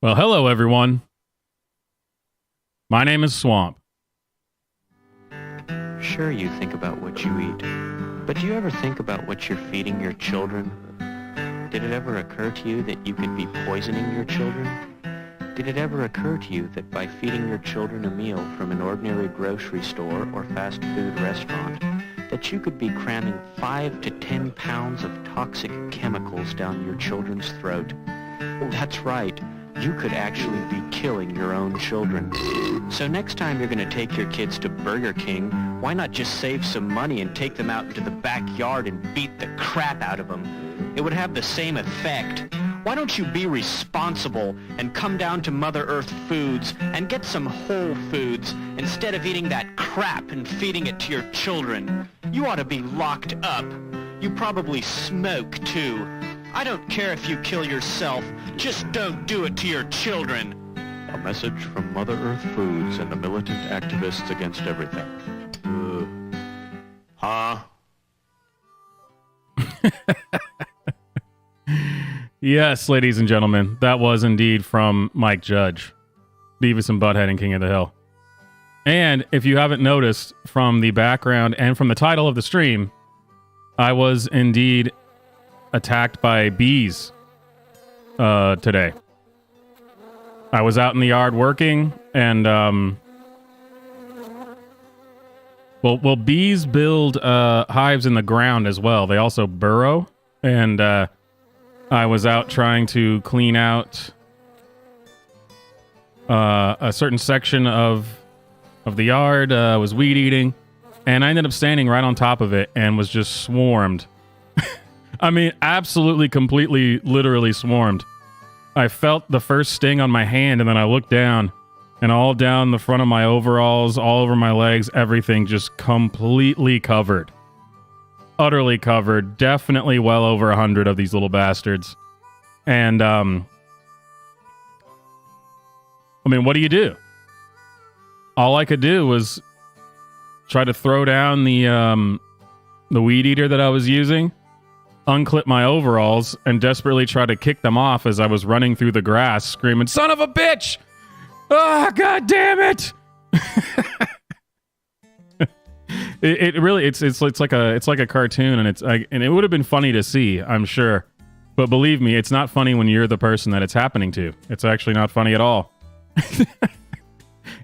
Well, hello, everyone. My name is Swamp. Sure, you think about what you eat, but do you ever think about what you're feeding your children? Did it ever occur to you that you could be poisoning your children? Did it ever occur to you that by feeding your children a meal from an ordinary grocery store or fast food restaurant, that you could be cramming 5 to 10 pounds of toxic chemicals down your children's throat? That's right. You could actually be killing your own children. So next time you're going to take your kids to Burger King, why not just save some money and take them out into the backyard and beat the crap out of them? It would have the same effect. Why don't you be responsible and come down to Mother Earth Foods and get some whole foods instead of eating that crap and feeding it to your children? You ought to be locked up. You probably smoke, too. I don't care if you kill yourself, just don't do it to your children. A message from Mother Earth Foods and the militant activists against everything. Huh? Yes, ladies and gentlemen, that was indeed from Mike Judge, Beavis and Butthead and King of the Hill. And if you haven't noticed from the background and from the title of the stream, I was indeed attacked by bees today. I was out in the yard working, and well, bees build hives in the ground as well. They also burrow, and I was out trying to clean out a certain section of the yard. I was weed eating, and I ended up standing right on top of it and was just swarmed. I mean, absolutely, completely, literally swarmed. I felt the first sting on my hand, and then I looked down, and all down the front of my overalls, all over my legs, everything just completely covered. Utterly covered. Definitely well over 100 of these little bastards. And, I mean, what do you do? All I could do was try to throw down the weed eater that I was using, unclip my overalls, and desperately try to kick them off as I was running through the grass, screaming, "Son of a bitch! Oh, God damn it!" It really it's like a cartoon, and it would have been funny to see, I'm sure, but believe me, it's not funny when you're the person that it's happening to. It's actually not funny at all.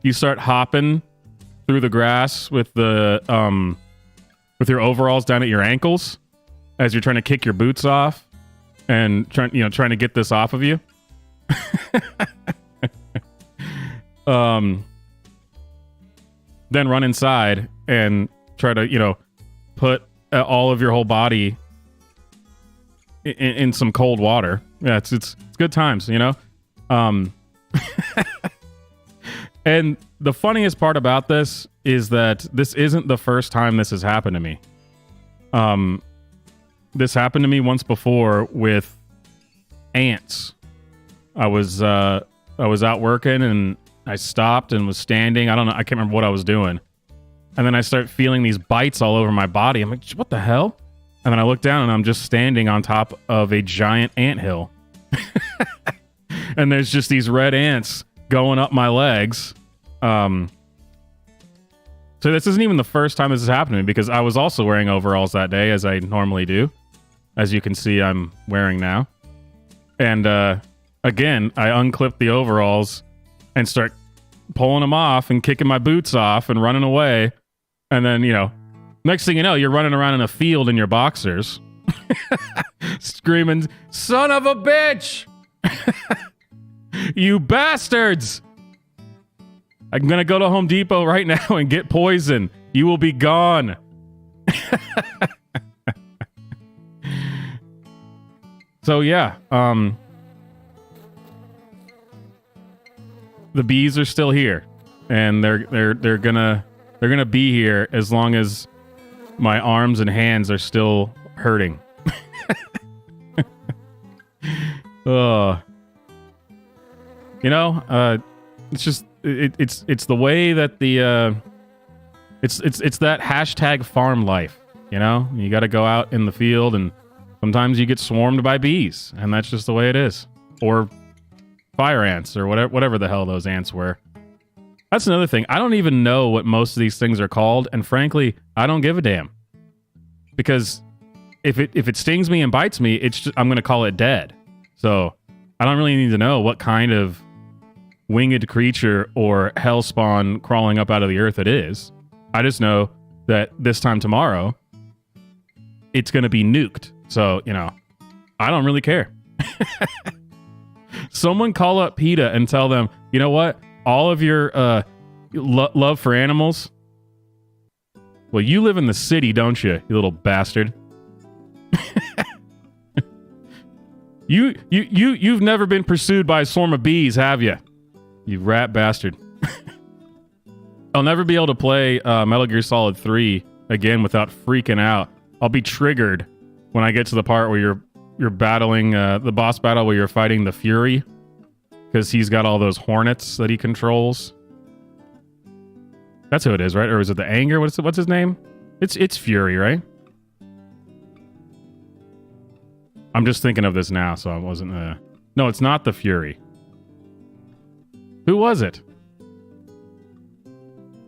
You start hopping through the grass with the with your overalls down at your ankles as you're trying to kick your boots off and trying to get this off of you. Then run inside and try to, put all of your whole body in some cold water. Yeah, it's good times, And the funniest part about this is that this isn't the first time this has happened to me. This happened to me once before with ants. I was out working and I stopped and was standing. I don't know. I can't remember what I was doing. And then I start feeling these bites all over my body. I'm like, what the hell? And then I look down and I'm just standing on top of a giant anthill. And there's just these red ants going up my legs. So this isn't even the first time this has happened to me, because I was also wearing overalls that day, as I normally do. As you can see, I'm wearing now. And again, I unclip the overalls and start pulling them off and kicking my boots off and running away. And then, next thing you know, you're running around in a field in your boxers, screaming, "Son of a bitch! You bastards! I'm going to go to Home Depot right now and get poison. You will be gone." So yeah, the bees are still here, and they're gonna be here as long as my arms and hands are still hurting. It's just it's the way that the it's that hashtag farm life. You got to go out in the field, and sometimes you get swarmed by bees, and that's just the way it is. Or fire ants or whatever the hell those ants were. That's another thing. I don't even know what most of these things are called, and frankly, I don't give a damn. Because if it stings me and bites me, I'm going to call it dead. So I don't really need to know what kind of winged creature or hellspawn crawling up out of the earth it is. I just know that this time tomorrow, it's going to be nuked. So, I don't really care. Someone call up PETA and tell them, you know what? All of your love for animals. Well, you live in the city, don't you little bastard? You've never been pursued by a swarm of bees, have you? You rat bastard. I'll never be able to play Metal Gear Solid 3 again without freaking out. I'll be triggered when I get to the part where you're battling the boss battle where you're fighting the Fury, because he's got all those hornets that he controls. That's who it is, right? Or is it the Anger? What's his name? It's Fury, right? I'm just thinking of this now, so I wasn't. No, it's not the Fury. Who was it?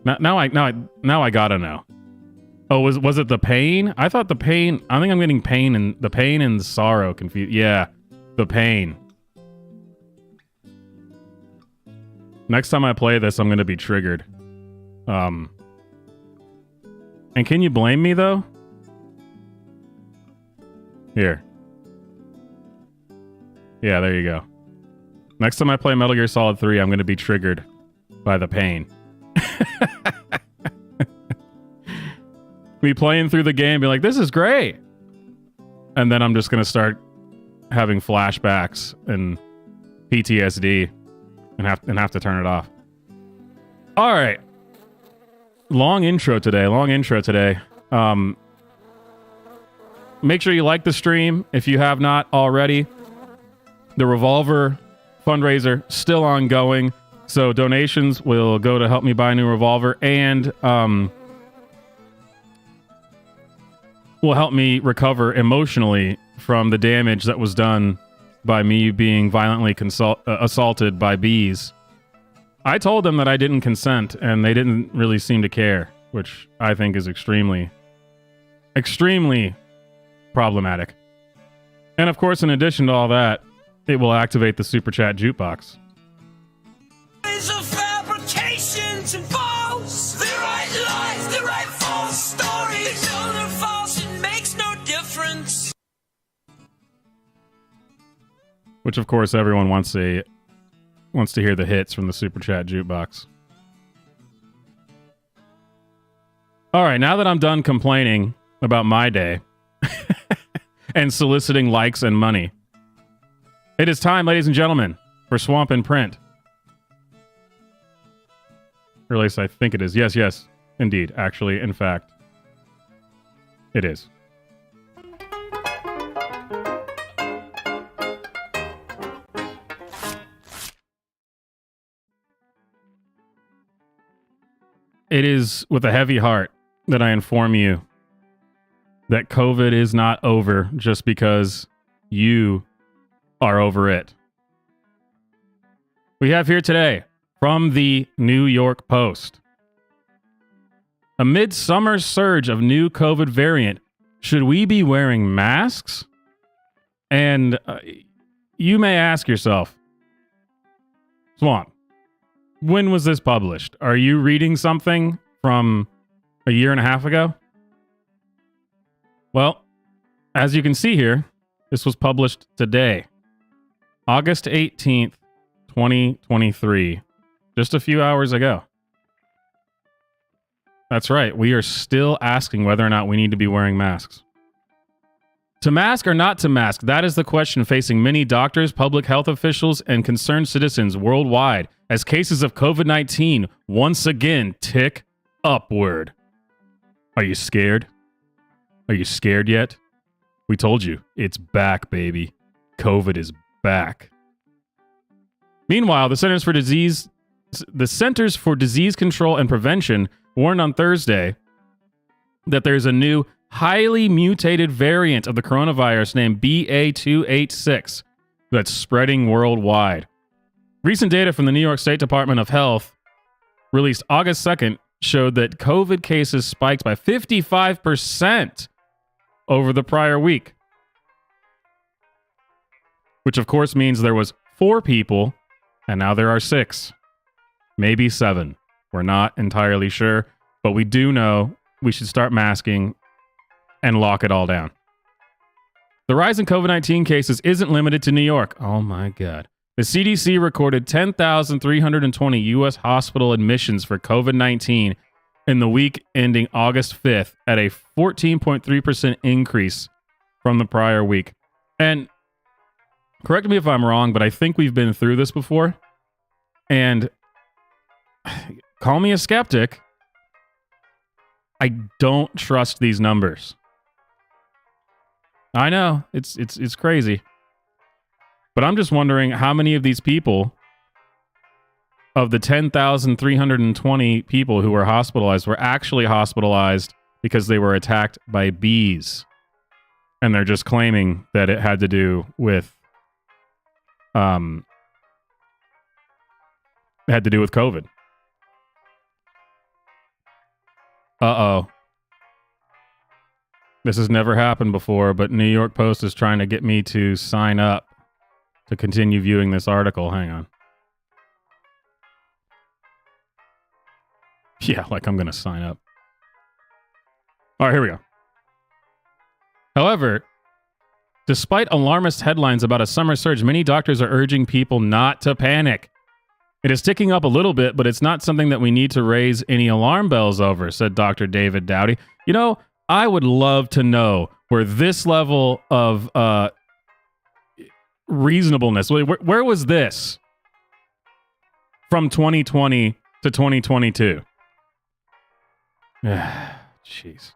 Now I gotta know. Oh, was it the Pain? I thought the Pain. I think I'm getting Pain and the Pain and Sorrow confused. Yeah, the Pain. Next time I play this, I'm gonna be triggered. And can you blame me though? Here. Yeah, there you go. Next time I play Metal Gear Solid 3, I'm gonna be triggered by the Pain. Me playing through the game, be like, this is great. And then I'm just going to start having flashbacks and PTSD and have to turn it off. All right. Long intro today. Make sure you like the stream if you have not already. The Revolver fundraiser still ongoing. So donations will go to help me buy a new revolver and will help me recover emotionally from the damage that was done by me being violently assaulted by bees. I told them that I didn't consent, and they didn't really seem to care, which I think is extremely, extremely problematic. And of course, in addition to all that, it will activate the Super Chat jukebox. Of fabrications and false. They write lies, they write false stories. They know they're false, it makes no difference. Which, of course, everyone wants to hear the hits from the Super Chat jukebox. All right, now that I'm done complaining about my day and soliciting likes and money, it is time, ladies and gentlemen, for Swamp and Print. Or at least I think it is. Yes, indeed. Actually, in fact, it is. It is with a heavy heart that I inform you that COVID is not over just because you are over it. We have here today from the New York Post. Amid summer surge of new COVID variant, should we be wearing masks? And you may ask yourself, Swamp, when was this published? Are you reading something from a year and a half ago? Well, as you can see here, this was published today, August 18th, 2023. Just a few hours ago. That's right. We are still asking whether or not we need to be wearing masks. To mask or not to mask, that is the question facing many doctors, public health officials, and concerned citizens worldwide as cases of COVID-19 once again tick upward. Are you scared? Are you scared yet? We told you, it's back, baby. COVID is back. Meanwhile, the Centers for Disease Control and Prevention warned on Thursday that there's a new highly mutated variant of the coronavirus named BA286 that's spreading worldwide. Recent data from the New York State Department of Health, released August 2nd, showed that COVID cases spiked by 55% over the prior week. Which, of course, means there was 4 people, and now there are 6. Maybe 7. We're not entirely sure, but we do know we should start masking and lock it all down. The rise in COVID-19 cases isn't limited to New York. Oh, my God. The CDC recorded 10,320 U.S. hospital admissions for COVID-19 in the week ending August 5th at a 14.3% increase from the prior week. And correct me if I'm wrong, but I think we've been through this before. And call me a skeptic. I don't trust these numbers. I know, it's crazy. But I'm just wondering how many of these people, of the 10,320 people who were hospitalized, were actually hospitalized because they were attacked by bees. And they're just claiming that it had to do with COVID. Uh-oh. This has never happened before, but New York Post is trying to get me to sign up to continue viewing this article. Hang on. Yeah, like I'm going to sign up. All right, here we go. However, despite alarmist headlines about a summer surge, many doctors are urging people not to panic. It is ticking up a little bit, but it's not something that we need to raise any alarm bells over, said Dr. David Dowdy. You know, I would love to know where this level of reasonableness, where was this from 2020 to 2022? Jeez.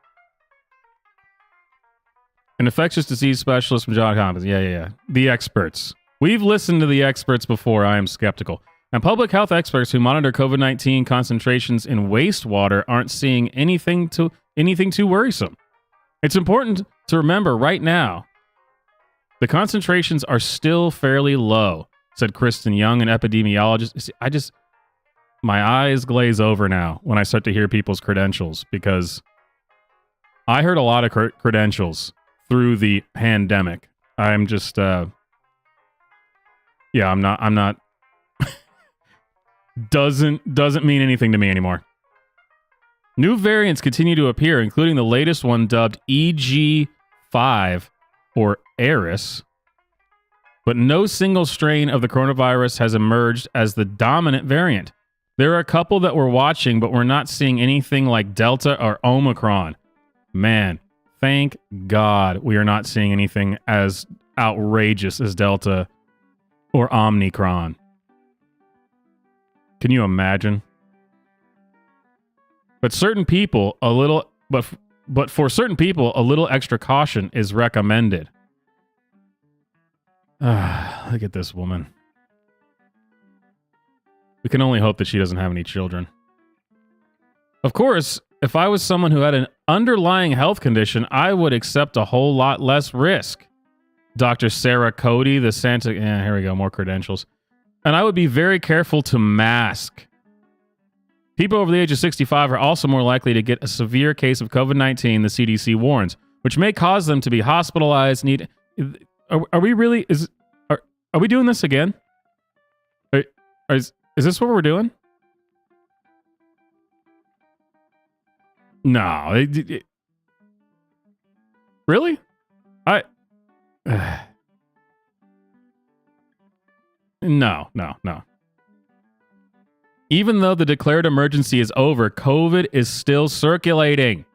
An infectious disease specialist from Johns Hopkins. Yeah. The experts. We've listened to the experts before. I am skeptical. And public health experts who monitor COVID-19 concentrations in wastewater aren't seeing anything too worrisome. It's important to remember right now, the concentrations are still fairly low, said Kristen Young, an epidemiologist. See, my eyes glaze over now when I start to hear people's credentials, because I heard a lot of credentials through the pandemic. I'm just, I'm not, doesn't mean anything to me anymore. New variants continue to appear, including the latest one dubbed EG5 or Eris, but no single strain of the coronavirus has emerged as the dominant variant. There are a couple that we're watching, but we're not seeing anything like Delta or Omicron. Man, thank God we are not seeing anything as outrageous as Delta or Omicron. Can you imagine? But for certain people, a little extra caution is recommended. Look at this woman. We can only hope that she doesn't have any children. Of course, if I was someone who had an underlying health condition, I would accept a whole lot less risk. Dr. Sarah Cody, the Santa... here we go, more credentials. And I would be very careful to mask. People over the age of 65 are also more likely to get a severe case of COVID-19, the CDC warns, which may cause them to be hospitalized. Are we really... Are we doing this again? Is this what we're doing? No. Really? No. Even though the declared emergency is over, COVID is still circulating.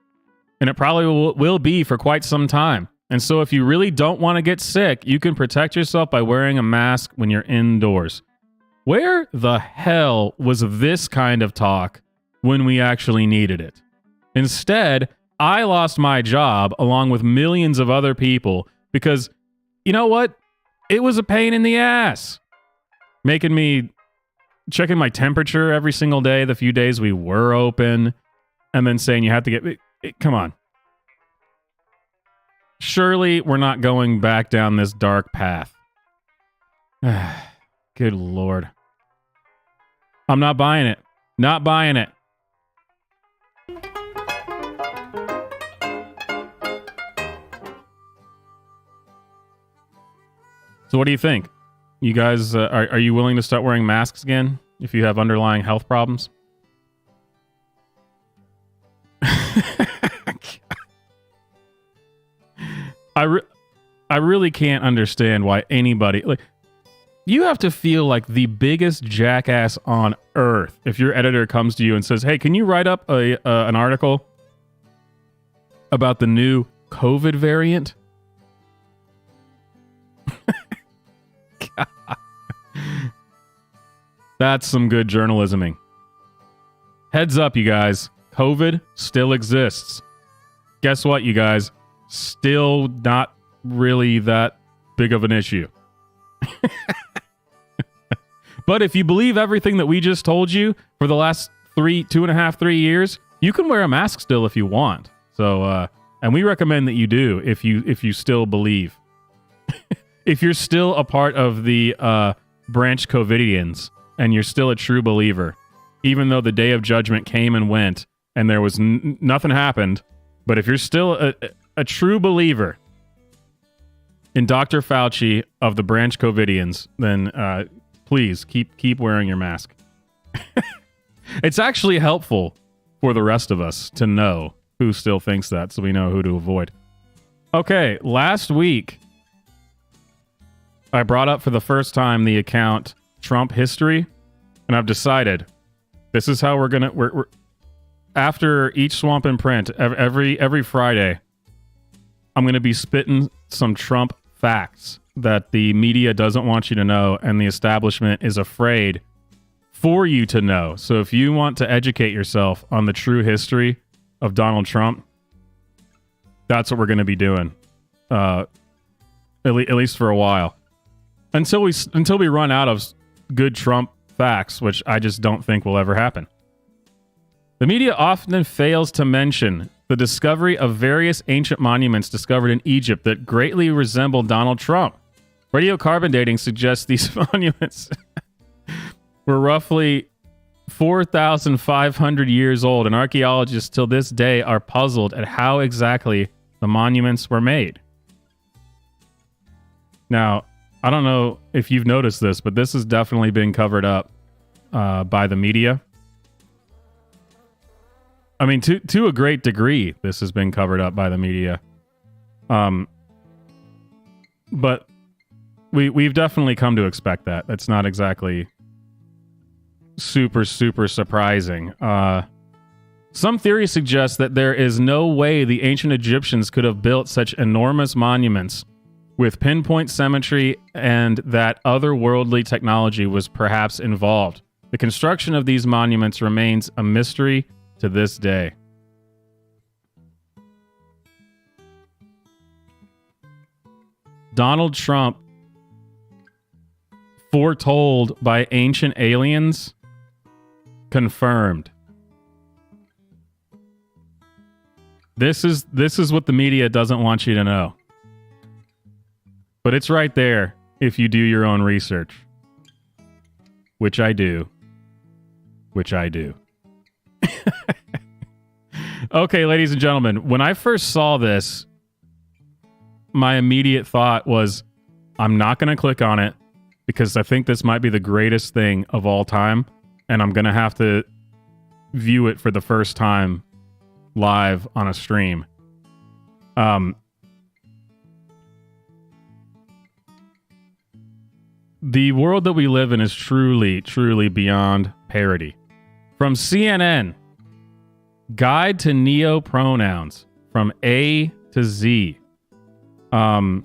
And it probably will be for quite some time. And so if you really don't want to get sick, you can protect yourself by wearing a mask when you're indoors. Where the hell was this kind of talk when we actually needed it? Instead, I lost my job along with millions of other people because, you know what? It was a pain in the ass. Making me checking my temperature every single day, the few days we were open, and then saying you have to get... Come on. Surely we're not going back down this dark path. Good Lord. I'm not buying it. Not buying it. So what do you think? You guys, are you willing to start wearing masks again if you have underlying health problems? I really can't understand why anybody... like. You have to feel like the biggest jackass on earth if your editor comes to you and says, hey, can you write up an article about the new COVID variant? That's some good journalisming. Heads up, you guys. COVID still exists. Guess what, you guys? Still not really that big of an issue. But if you believe everything that we just told you for the last 2.5, 3 years, you can wear a mask still if you want. So, and we recommend that you do if you still believe. If you're still a part of the branch Covidians and you're still a true believer, even though the day of judgment came and went and there was nothing happened, but if you're still a true believer in Dr. Fauci of the branch Covidians, then please keep wearing your mask. It's actually helpful for the rest of us to know who still thinks that, so we know who to avoid. Okay, last week I brought up for the first time the account Trump History, and I've decided this is how we're after each Swamp and Print every Friday, I'm going to be spitting some Trump facts that the media doesn't want you to know and the establishment is afraid for you to know. So if you want to educate yourself on the true history of Donald Trump, that's what we're going to be doing, at least for a while, until we run out of good Trump facts, which I just don't think will ever happen. The media often fails to mention the discovery of various ancient monuments discovered in Egypt that greatly resemble Donald Trump. Radiocarbon dating suggests these monuments were roughly 4,500 years old, and archaeologists till this day are puzzled at how exactly the monuments were made. Now, I don't know if you've noticed this, but this has definitely been covered up by the media. I mean, to a great degree, this has been covered up by the media. But we've definitely come to expect that. That's not exactly super surprising. Some theories suggest that there is no way the ancient Egyptians could have built such enormous monuments with pinpoint symmetry, and that otherworldly technology was perhaps involved. The construction of these monuments remains a mystery to this day. Donald Trump foretold by ancient aliens confirmed. This is what the media doesn't want you to know. But it's right there if you do your own research. Which I do. Okay, ladies and gentlemen, when I first saw this, my immediate thought was, I'm not going to click on it because I think this might be the greatest thing of all time, and I'm going to have to view it for the first time live on a stream. The world that we live in is truly beyond parody. From CNN, Guide to Neo-Pronouns from A to Z. Guide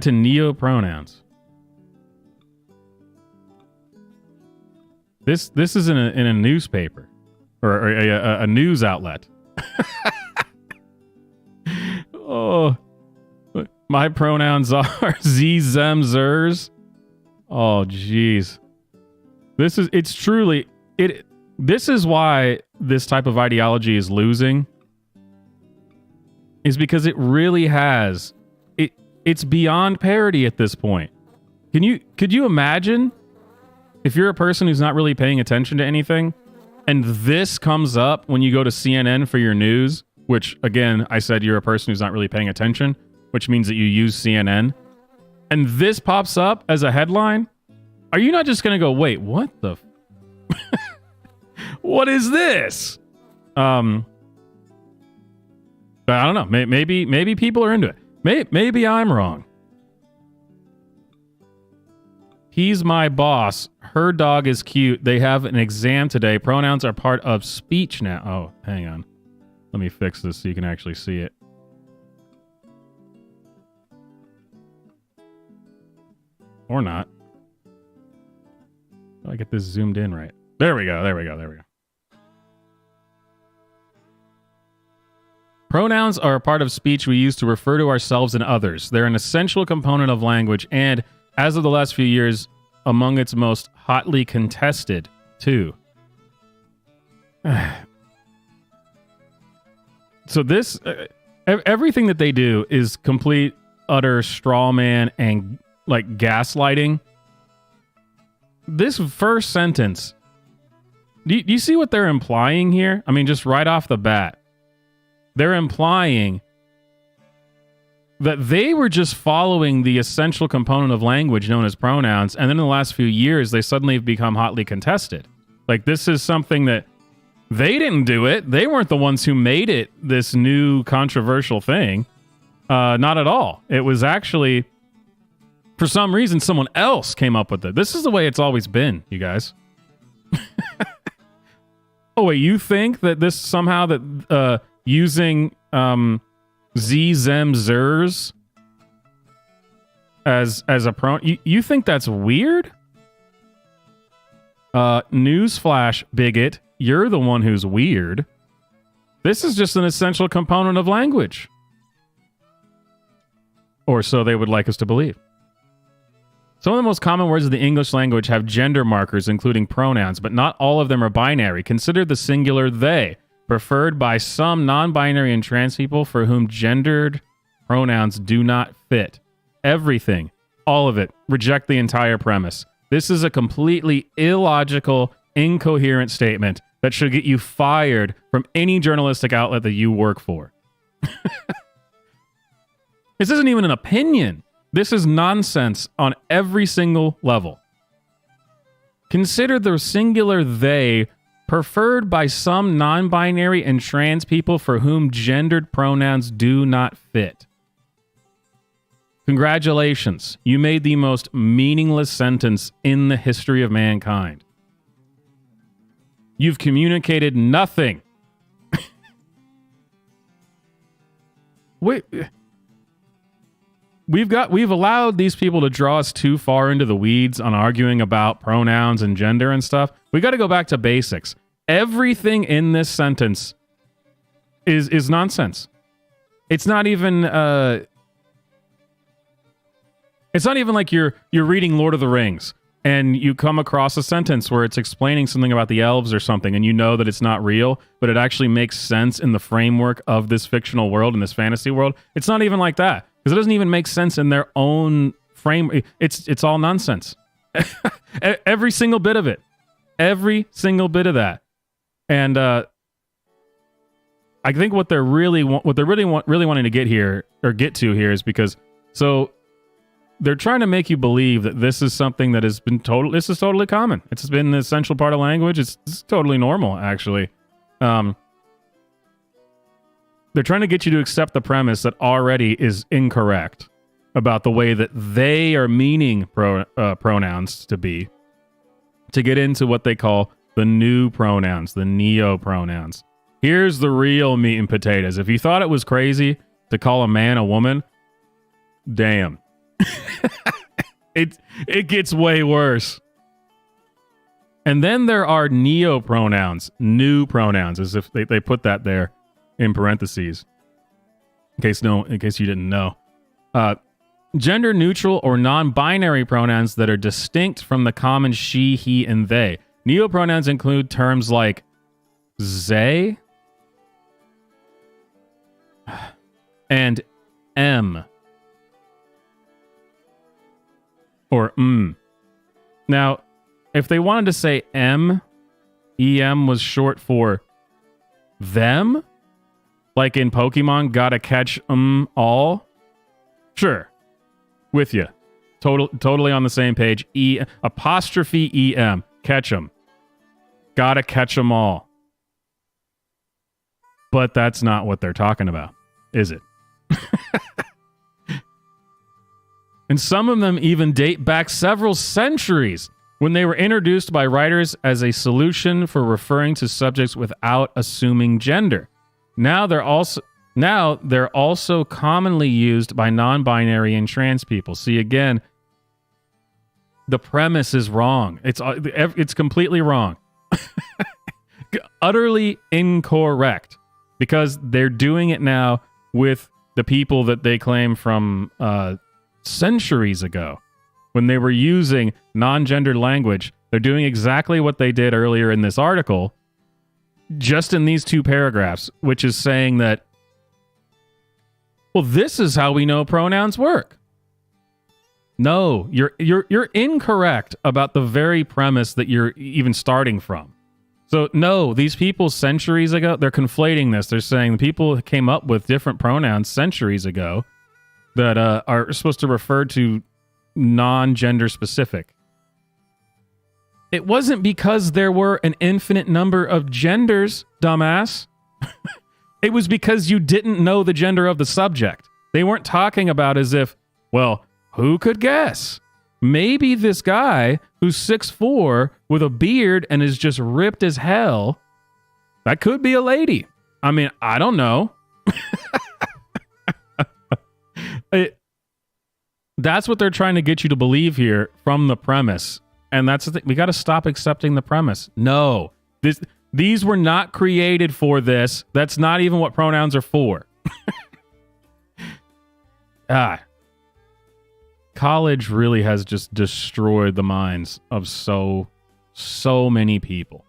to Neo-Pronouns. This is in a newspaper or a news outlet. Oh, my pronouns are Z, Zem, Zers. Oh, jeez. This is why this type of ideology is losing. Is because it really has it's beyond parody at this point. Could you imagine if you're a person who's not really paying attention to anything and this comes up when you go to CNN for your news, which again, I said you're a person who's not really paying attention, which means that you use CNN, and this pops up as a headline? Are you not just going to go, wait, what the what is this? But I don't know. Maybe people are into it. Maybe I'm wrong. He's my boss. Her dog is cute. They have an exam today. Pronouns are part of speech now. Oh, hang on. Let me fix this so you can actually see it. Or not. How do I get this zoomed in right? There we go. Pronouns are a part of speech we use to refer to ourselves and others. They're an essential component of language and, as of the last few years, among its most hotly contested, too. So this, everything that they do is complete, utter straw man and like gaslighting. This first sentence, do you see what they're implying here? I mean, just right off the bat, they're implying that they were just following the essential component of language known as pronouns, and then in the last few years, they suddenly have become hotly contested. Like, this is something that they didn't do it. They weren't the ones who made it this new controversial thing. Not at all. It was actually, for some reason, someone else came up with it. This is the way it's always been, you guys. Oh, wait, you think that this somehow that using Z, Zem, Zers as a pronoun, you think that's weird? Newsflash, bigot. You're the one who's weird. This is just an essential component of language. Or so they would like us to believe. Some of the most common words of the English language have gender markers, including pronouns, but not all of them are binary. Consider the singular they, preferred by some non-binary and trans people for whom gendered pronouns do not fit. Everything, all of it, reject the entire premise. This is a completely illogical, incoherent statement that should get you fired from any journalistic outlet that you work for. This isn't even an opinion. This is nonsense on every single level. Consider the singular they preferred by some non-binary and trans people for whom gendered pronouns do not fit. Congratulations, you made the most meaningless sentence in the history of mankind. You've communicated nothing. We've allowed these people to draw us too far into the weeds on arguing about pronouns and gender and stuff. We got to go back to basics. Everything in this sentence is nonsense. It's not even like you're reading Lord of the Rings and you come across a sentence where it's explaining something about the elves or something and you know that it's not real, but it actually makes sense in the framework of this fictional world, in this fantasy world. It's not even like that, because it doesn't even make sense in their own frame. It's all nonsense. Every single bit of it. Every single bit of that. And I think what they're really wanting to get to here is because they're trying to make you believe that this is something that has been this is totally common. It's been an essential part of language. It's totally normal, actually. They're trying to get you to accept the premise that already is incorrect about the way that they are meaning pronouns to be, to get into what they call the new pronouns, the neo-pronouns. Here's the real meat and potatoes. If you thought it was crazy to call a man a woman, damn. It gets way worse. And then there are neo-pronouns, new pronouns, as if they put that there in parentheses. In case you didn't know. Gender neutral or non-binary pronouns that are distinct from the common she, he, and they. Neo-pronouns include terms like they and em. or mm. Now, if they wanted to say em was short for them, like in Pokemon, gotta catch all. Sure, with you, totally on the same page. Apostrophe em, catch 'em, gotta catch 'em all. But that's not what they're talking about, is it? And some of them even date back several centuries when they were introduced by writers as a solution for referring to subjects without assuming gender. Now they're also commonly used by non-binary and trans people. See, again, the premise is wrong. It's completely wrong. Utterly incorrect, because they're doing it now with the people that they claim from centuries ago. When they were using non-gendered language, they're doing exactly what they did earlier in this article, just in these 2 paragraphs, which is saying that, well, this is how we know pronouns work. No, you're incorrect about the very premise that you're even starting from. So no, these people centuries ago, they're conflating this. They're saying the people came up with different pronouns centuries ago that are supposed to refer to non-gender specific. It wasn't because there were an infinite number of genders, dumbass. It was because you didn't know the gender of the subject. They weren't talking about as if, well, who could guess? Maybe this guy who's 6'4" with a beard and is just ripped as hell, that could be a lady. I mean, I don't know. That's what they're trying to get you to believe here from the premise. And that's the thing. We got to stop accepting the premise. No, these were not created for this. That's not even what pronouns are for. College really has just destroyed the minds of so many people.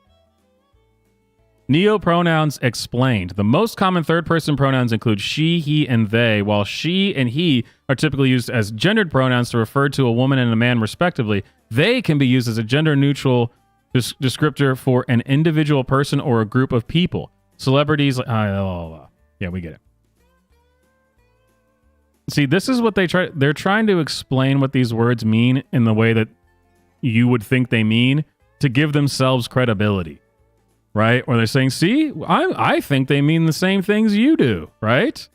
Neopronouns explained. The most common third-person pronouns include she, he, and they, while she and he are typically used as gendered pronouns to refer to a woman and a man respectively. They can be used as a gender-neutral descriptor for an individual person or a group of people. Celebrities... yeah, we get it. See, this is what they're trying to explain what these words mean in the way that you would think they mean to give themselves credibility. Right? Where they're saying, see, I think they mean the same things you do, right?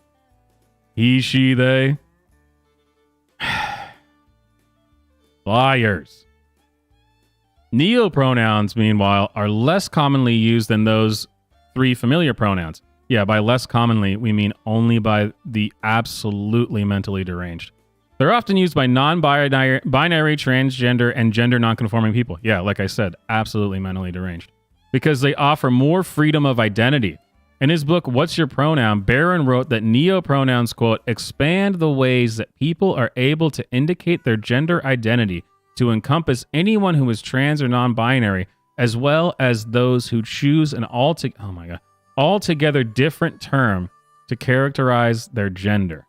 He, she, they. Liars. Neopronouns, meanwhile, are less commonly used than those 3 familiar pronouns. Yeah, by less commonly, we mean only by the absolutely mentally deranged. They're often used by non-binary, transgender, and gender nonconforming people. Yeah, like I said, absolutely mentally deranged. Because they offer more freedom of identity. In his book, What's Your Pronoun?, Barron wrote that neopronouns, quote, expand the ways that people are able to indicate their gender identity to encompass anyone who is trans or non-binary, as well as those who choose an altogether different term to characterize their gender.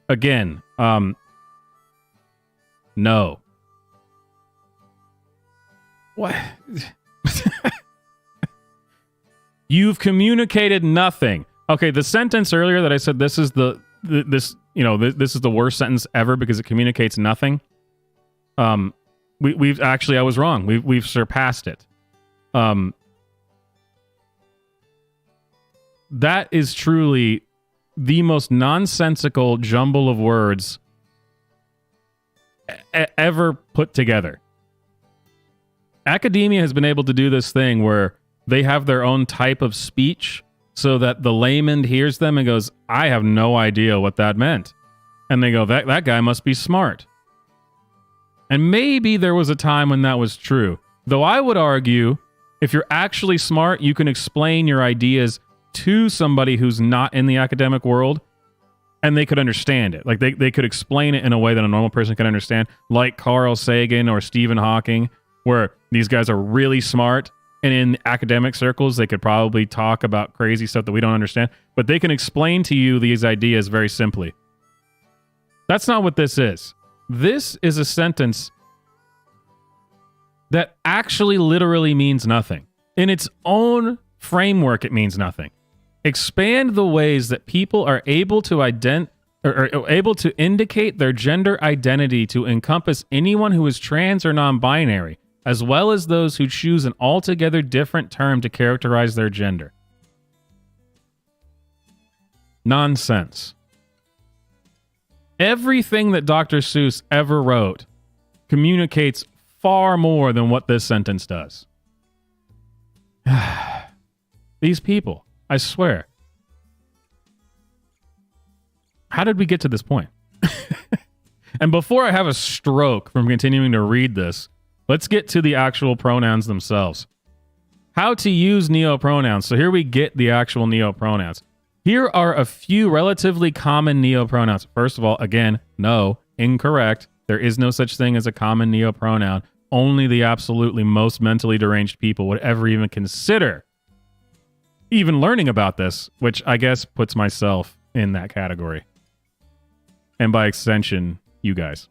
Again, no. What? You've communicated nothing. Okay, the sentence earlier that I said this is the worst sentence ever because it communicates nothing. We've actually, I was wrong. We've surpassed it. That is truly the most nonsensical jumble of words ever put together. Academia has been able to do this thing where they have their own type of speech so that the layman hears them and goes, I have no idea what that meant. And they go, that guy must be smart. And maybe there was a time when that was true. Though I would argue, if you're actually smart, you can explain your ideas to somebody who's not in the academic world, and they could understand it. Like they could explain it in a way that a normal person can understand, like Carl Sagan or Stephen Hawking, where these guys are really smart, and in academic circles, they could probably talk about crazy stuff that we don't understand, but they can explain to you these ideas very simply. That's not what this is. This is a sentence that actually literally means nothing. In its own framework, it means nothing. Expand the ways that people are able to able to indicate their gender identity to encompass anyone who is trans or non-binary, as well as those who choose an altogether different term to characterize their gender. Nonsense. Everything that Dr. Seuss ever wrote communicates far more than what this sentence does. These people, I swear. How did we get to this point? And before I have a stroke from continuing to read this, let's get to the actual pronouns themselves. How to use neopronouns. So here we get the actual neopronouns. Here are a few relatively common neopronouns. First of all, again, no, incorrect. There is no such thing as a common neopronoun. Only the absolutely most mentally deranged people would ever even consider even learning about this, which I guess puts myself in that category. And by extension, you guys.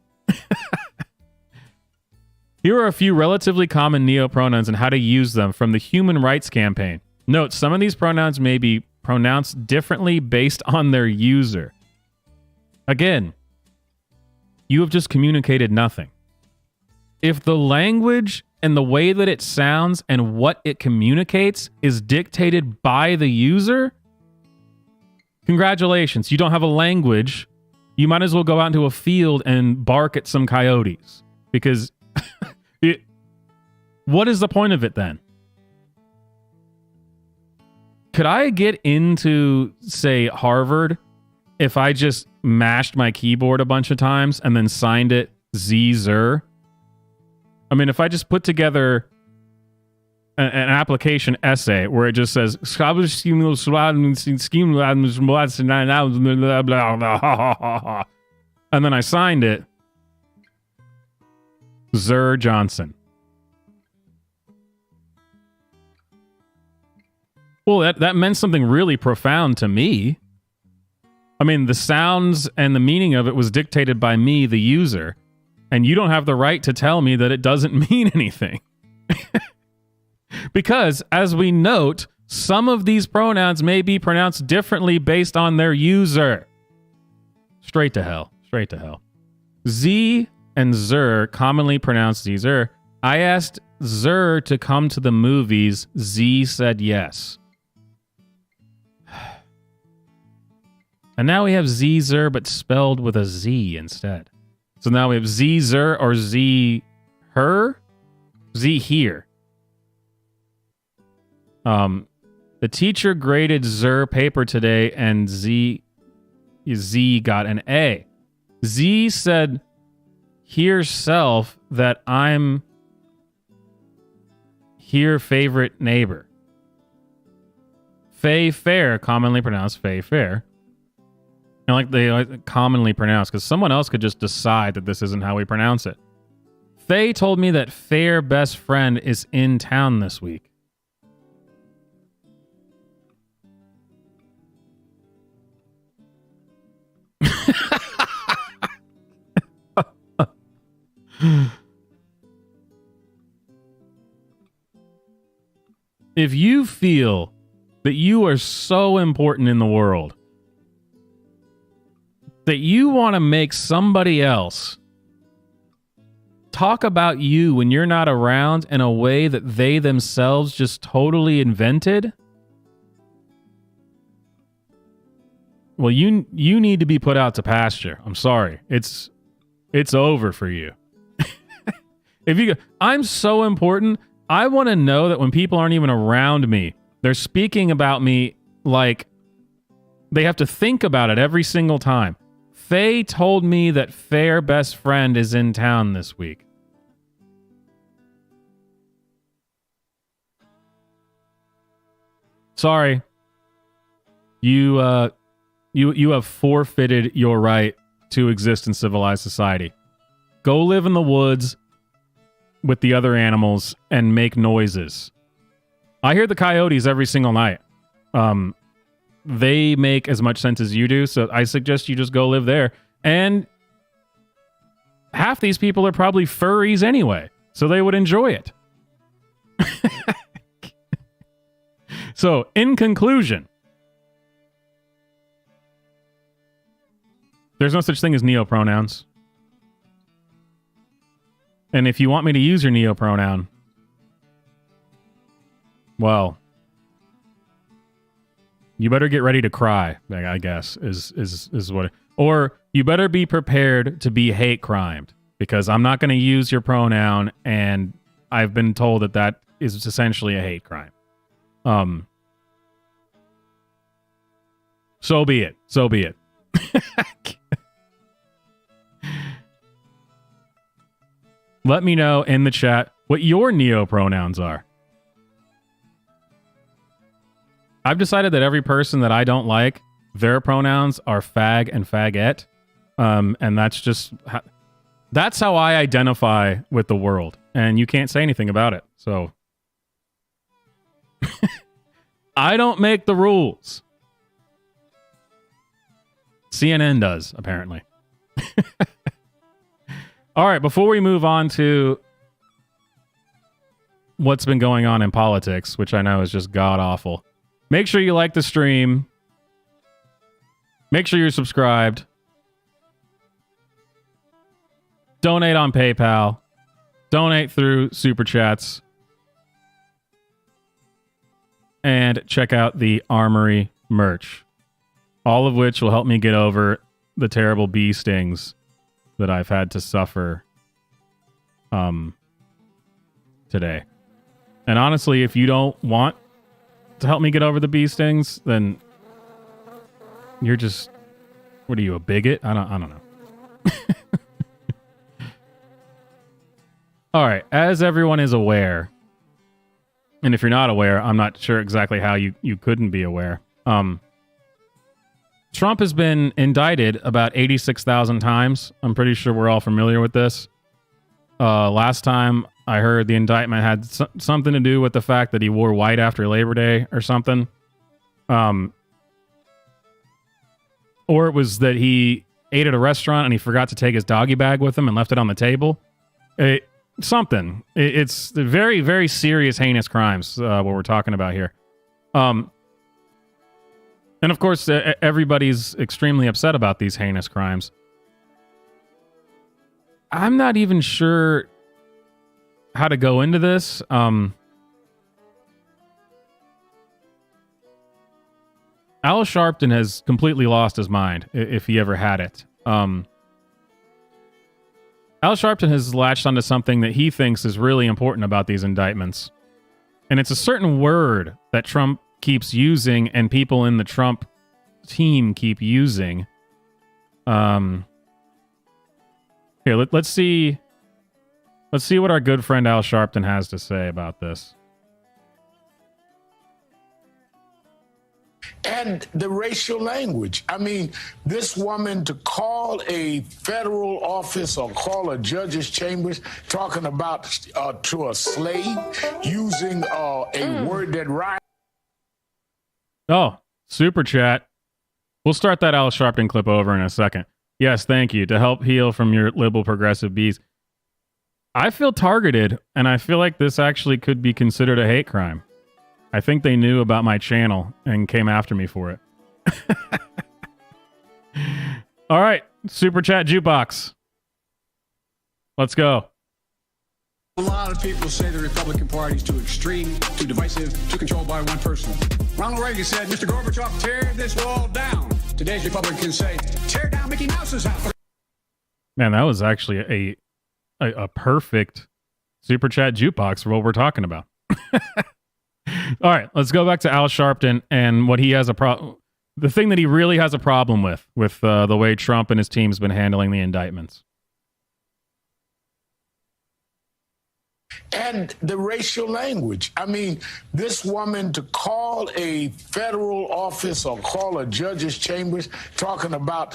Here are a few relatively common neopronouns and how to use them from the Human Rights Campaign. Note, some of these pronouns may be pronounced differently based on their user. Again, you have just communicated nothing. If the language and the way that it sounds and what it communicates is dictated by the user, congratulations, you don't have a language. You might as well go out into a field and bark at some coyotes, because what is the point of it then? Could I get into, say, Harvard if I just mashed my keyboard a bunch of times and then signed it Z-Zer? I mean, if I just put together an application essay where it just says, and then I signed it, Zer Johnson. Well, that meant something really profound to me. I mean, the sounds and the meaning of it was dictated by me, the user, and you don't have the right to tell me that it doesn't mean anything. Because, as we note, some of these pronouns may be pronounced differently based on their user. Straight to hell. Straight to hell. Z and Zer, commonly pronounced Z-Zer. I asked Zer to come to the movies. Z said yes. And now we have Z-Zer, but spelled with a Z instead. So now we have Z-Zer or Z-Her? Z-Here. The teacher graded Zer paper today and Z got an A. Z said, "Hear self that I'm here favorite neighbor." Fay fair, commonly pronounced Fay fair. And like they commonly pronounce, because someone else could just decide that this isn't how we pronounce it. Faye told me that fair best friend is in town this week. If you feel that you are so important in the world that you want to make somebody else talk about you when you're not around in a way that they themselves just totally invented, well, you need to be put out to pasture. I'm sorry. It's over for you. If you go, I'm so important, I want to know that when people aren't even around me, they're speaking about me like they have to think about it every single time. Faye told me that fair best friend is in town this week. Sorry. You have forfeited your right to exist in civilized society. Go live in the woods with the other animals and make noises. I hear the coyotes every single night. They make as much sense as you do, so I suggest you just go live there. And half these people are probably furries anyway, so they would enjoy it. So, in conclusion, there's no such thing as neopronouns. And if you want me to use your neopronoun, well, you better get ready to cry, I guess, is what... Or you better be prepared to be hate crimed, because I'm not going to use your pronoun, and I've been told that that is essentially a hate crime. So be it. So be it. Let me know in the chat what your neopronouns are. I've decided that every person that I don't like, their pronouns are fag and fagette. And that's how I identify with the world. And you can't say anything about it. So I don't make the rules. CNN does, apparently. All right, before we move on to what's been going on in politics, which I know is just god-awful, make sure you like the stream. Make sure you're subscribed. Donate on PayPal. Donate through Super Chats. And check out the Armory merch. All of which will help me get over the terrible bee stings that I've had to suffer today. And honestly, if you don't want to help me get over the bee stings, then you're just... What are you, a bigot? I don't know. All right, as everyone is aware, and if you're not aware, I'm not sure exactly how you couldn't be aware. Trump has been indicted about 86,000 times. I'm pretty sure we're all familiar with this. Last time I heard the indictment had something to do with the fact that he wore white after Labor Day or something. Or it was that he ate at a restaurant and he forgot to take his doggy bag with him and left it on the table. It's very, very serious, heinous crimes, what we're talking about here. And of course, everybody's extremely upset about these heinous crimes. I'm not even sure how to go into this. Al Sharpton has completely lost his mind, if he ever had it. Al Sharpton has latched onto something that he thinks is really important about these indictments. And it's a certain word that Trump keeps using and people in the Trump team keep using. Here, let's see what our good friend Al Sharpton has to say about this. And the racial language. I mean, this woman to call a federal office or call a judge's chambers talking about to a slave using a word that rhymes. Oh, super chat. We'll start that Al Sharpton clip over in a second. Yes, thank you. To help heal from your liberal progressive bees. I feel targeted, and I feel like this actually could be considered a hate crime. I think they knew about my channel and came after me for it. All right, super chat jukebox. Let's go. A lot of people say the Republican Party is too extreme, too divisive, too controlled by one person. Ronald Reagan said, Mr. Gorbachev, tear this wall down. Today's Republicans say, tear down Mickey Mouse's house. Man, that was actually a perfect super chat jukebox for what we're talking about. All right, let's go back to Al Sharpton and what he has a problem. The thing that he really has a problem with the way Trump and his team's been handling the indictments. And the racial language. I mean, this woman to call a federal office or call a judge's chambers talking about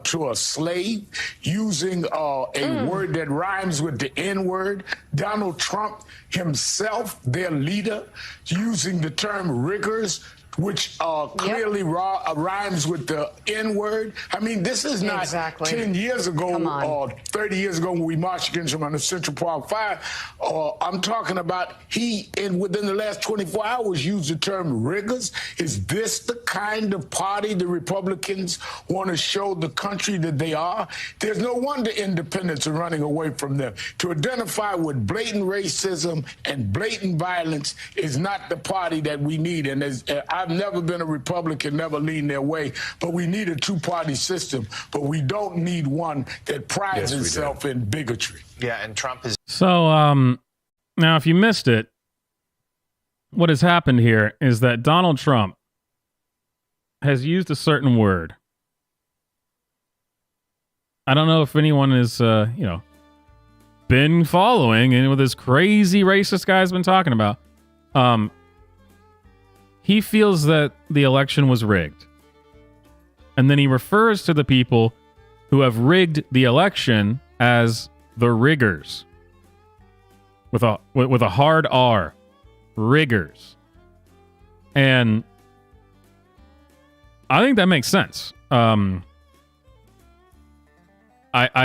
to a slave using a word that rhymes with the N-word. Donald Trump himself, their leader, using the term riggers which clearly rhymes with the N-word. I mean, this is not 10 years ago or 30 years ago when we marched against him on the Central Park 5. I'm talking about within the last 24 hours, used the term riggers. Is this the kind of party the Republicans want to show the country that they are? There's no wonder independents are running away from them. To identify with blatant racism and blatant violence is not the party that we need. And I've never been a Republican, never leaned their way, but we need a two-party system. But we don't need one that prides itself in bigotry. Yeah, and Trump is... So, now if you missed it, what has happened here is that Donald Trump has used a certain word. I don't know if anyone has, been following and what this crazy racist guy's been talking about. He feels that the election was rigged. And then he refers to the people who have rigged the election as the riggers. With a hard R. Riggers. And I think that makes sense. I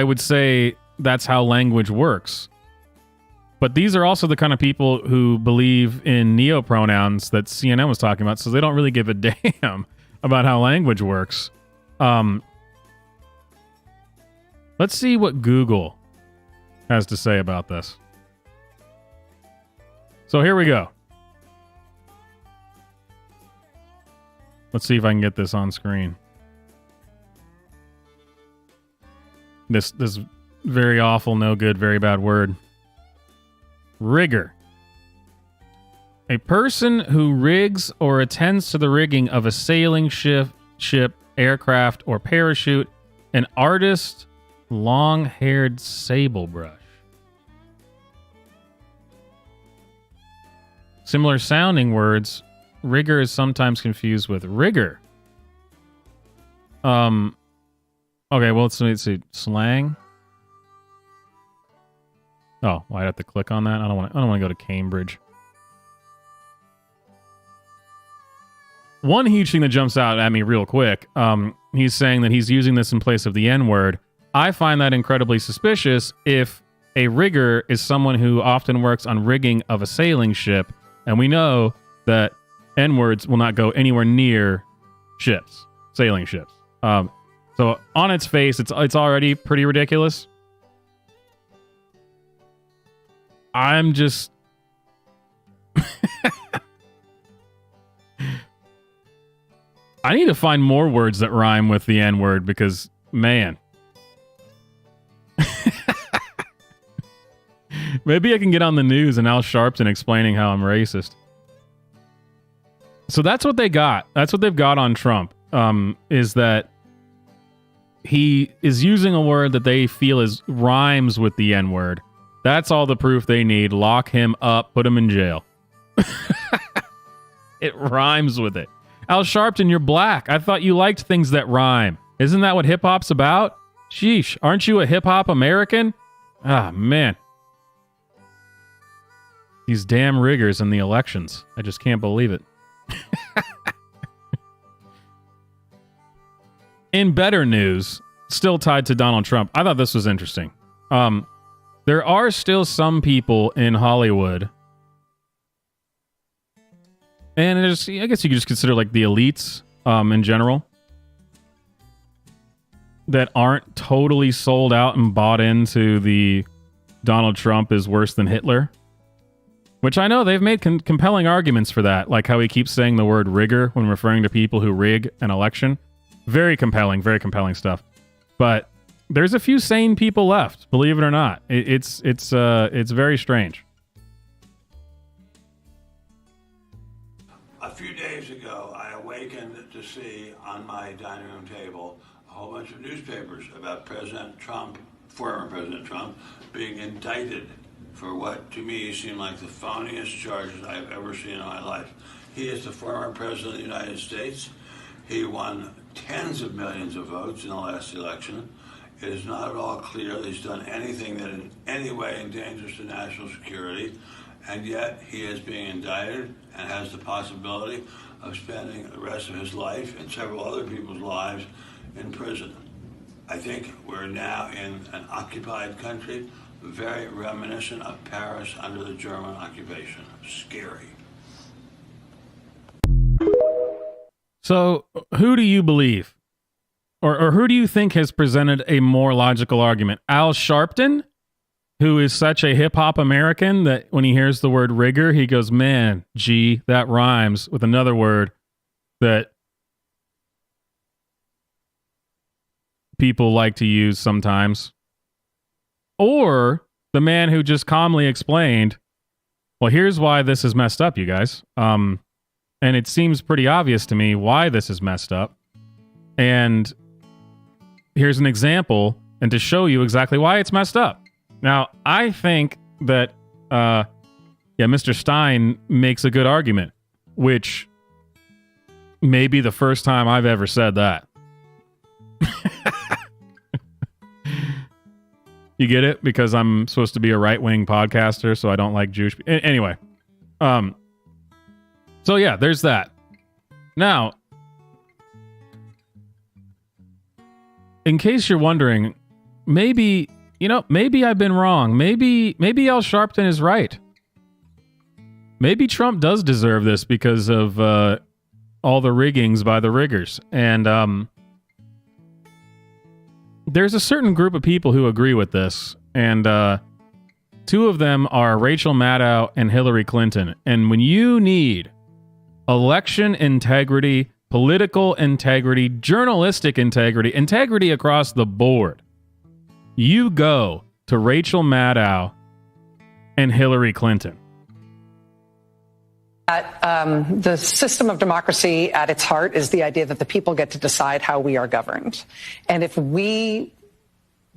would say that's how language works. But these are also the kind of people who believe in neopronouns that CNN was talking about, so they don't really give a damn about how language works. Let's see what Google has to say about this. So here we go. Let's see if I can get this on screen. This very awful, no good, very bad word. Rigger. A person who rigs or attends to the rigging of a sailing ship, aircraft, or parachute. An artist, long-haired sable brush. Similar sounding words. Rigger is sometimes confused with rigor. Okay, well, let's see. Slang. Oh, well, I'd have to click on that. I don't want to go to Cambridge. One huge thing that jumps out at me real quick. He's saying that he's using this in place of the N-word. I find that incredibly suspicious if a rigger is someone who often works on rigging of a sailing ship, and we know that N-words will not go anywhere near ships, sailing ships. So on its face, it's already pretty ridiculous. I'm just... I need to find more words that rhyme with the N-word because, man. Maybe I can get on the news and Al Sharpton explaining how I'm racist. So that's what they got. That's what they've got on Trump, is that he is using a word that they feel rhymes with the N-word. That's all the proof they need. Lock him up. Put him in jail. It rhymes with it. Al Sharpton, you're black. I thought you liked things that rhyme. Isn't that what hip-hop's about? Sheesh. Aren't you a hip-hop American? Ah, man. These damn riggers in the elections. I just can't believe it. In better news, still tied to Donald Trump, I thought this was interesting. There are still some people in Hollywood, and I guess you could just consider like the elites in general, that aren't totally sold out and bought into the Donald Trump is worse than Hitler. Which I know they've made compelling arguments for that, like how he keeps saying the word rigger when referring to people who rig an election. Very compelling stuff. But there's a few sane people left, believe it or not. It's very strange. A few days ago, I awakened to see on my dining room table a whole bunch of newspapers about President Trump, former President Trump, being indicted for what to me seemed like the phoniest charges I've ever seen in my life. He is the former President of the United States. He won tens of millions of votes in the last election. It is not at all clear that he's done anything that in any way endangers the national security, and yet he is being indicted and has the possibility of spending the rest of his life and several other people's lives in prison. I think we're now in an occupied country, very reminiscent of Paris under the German occupation. Scary. So, who do you believe? Or who do you think has presented a more logical argument? Al Sharpton, who is such a hip-hop American that when he hears the word rigger, he goes, man, gee, that rhymes with another word that people like to use sometimes. Or the man who just calmly explained, well, here's why this is messed up, you guys. And it seems pretty obvious to me why this is messed up. And here's an example, and to show you exactly why it's messed up. Now, I think that, Mr. Stein makes a good argument, which may be the first time I've ever said that. You get it? Because I'm supposed to be a right-wing podcaster, so I don't like Jewish people. Anyway. So yeah, there's that. Now, in case you're wondering, maybe I've been wrong. Maybe Al Sharpton is right. Maybe Trump does deserve this because of all the riggings by the riggers. And there's a certain group of people who agree with this. And two of them are Rachel Maddow and Hillary Clinton. And when you need election integrity, political integrity, journalistic integrity, integrity across the board, you go to Rachel Maddow and Hillary Clinton. The system of democracy at its heart is the idea that the people get to decide how we are governed. And if we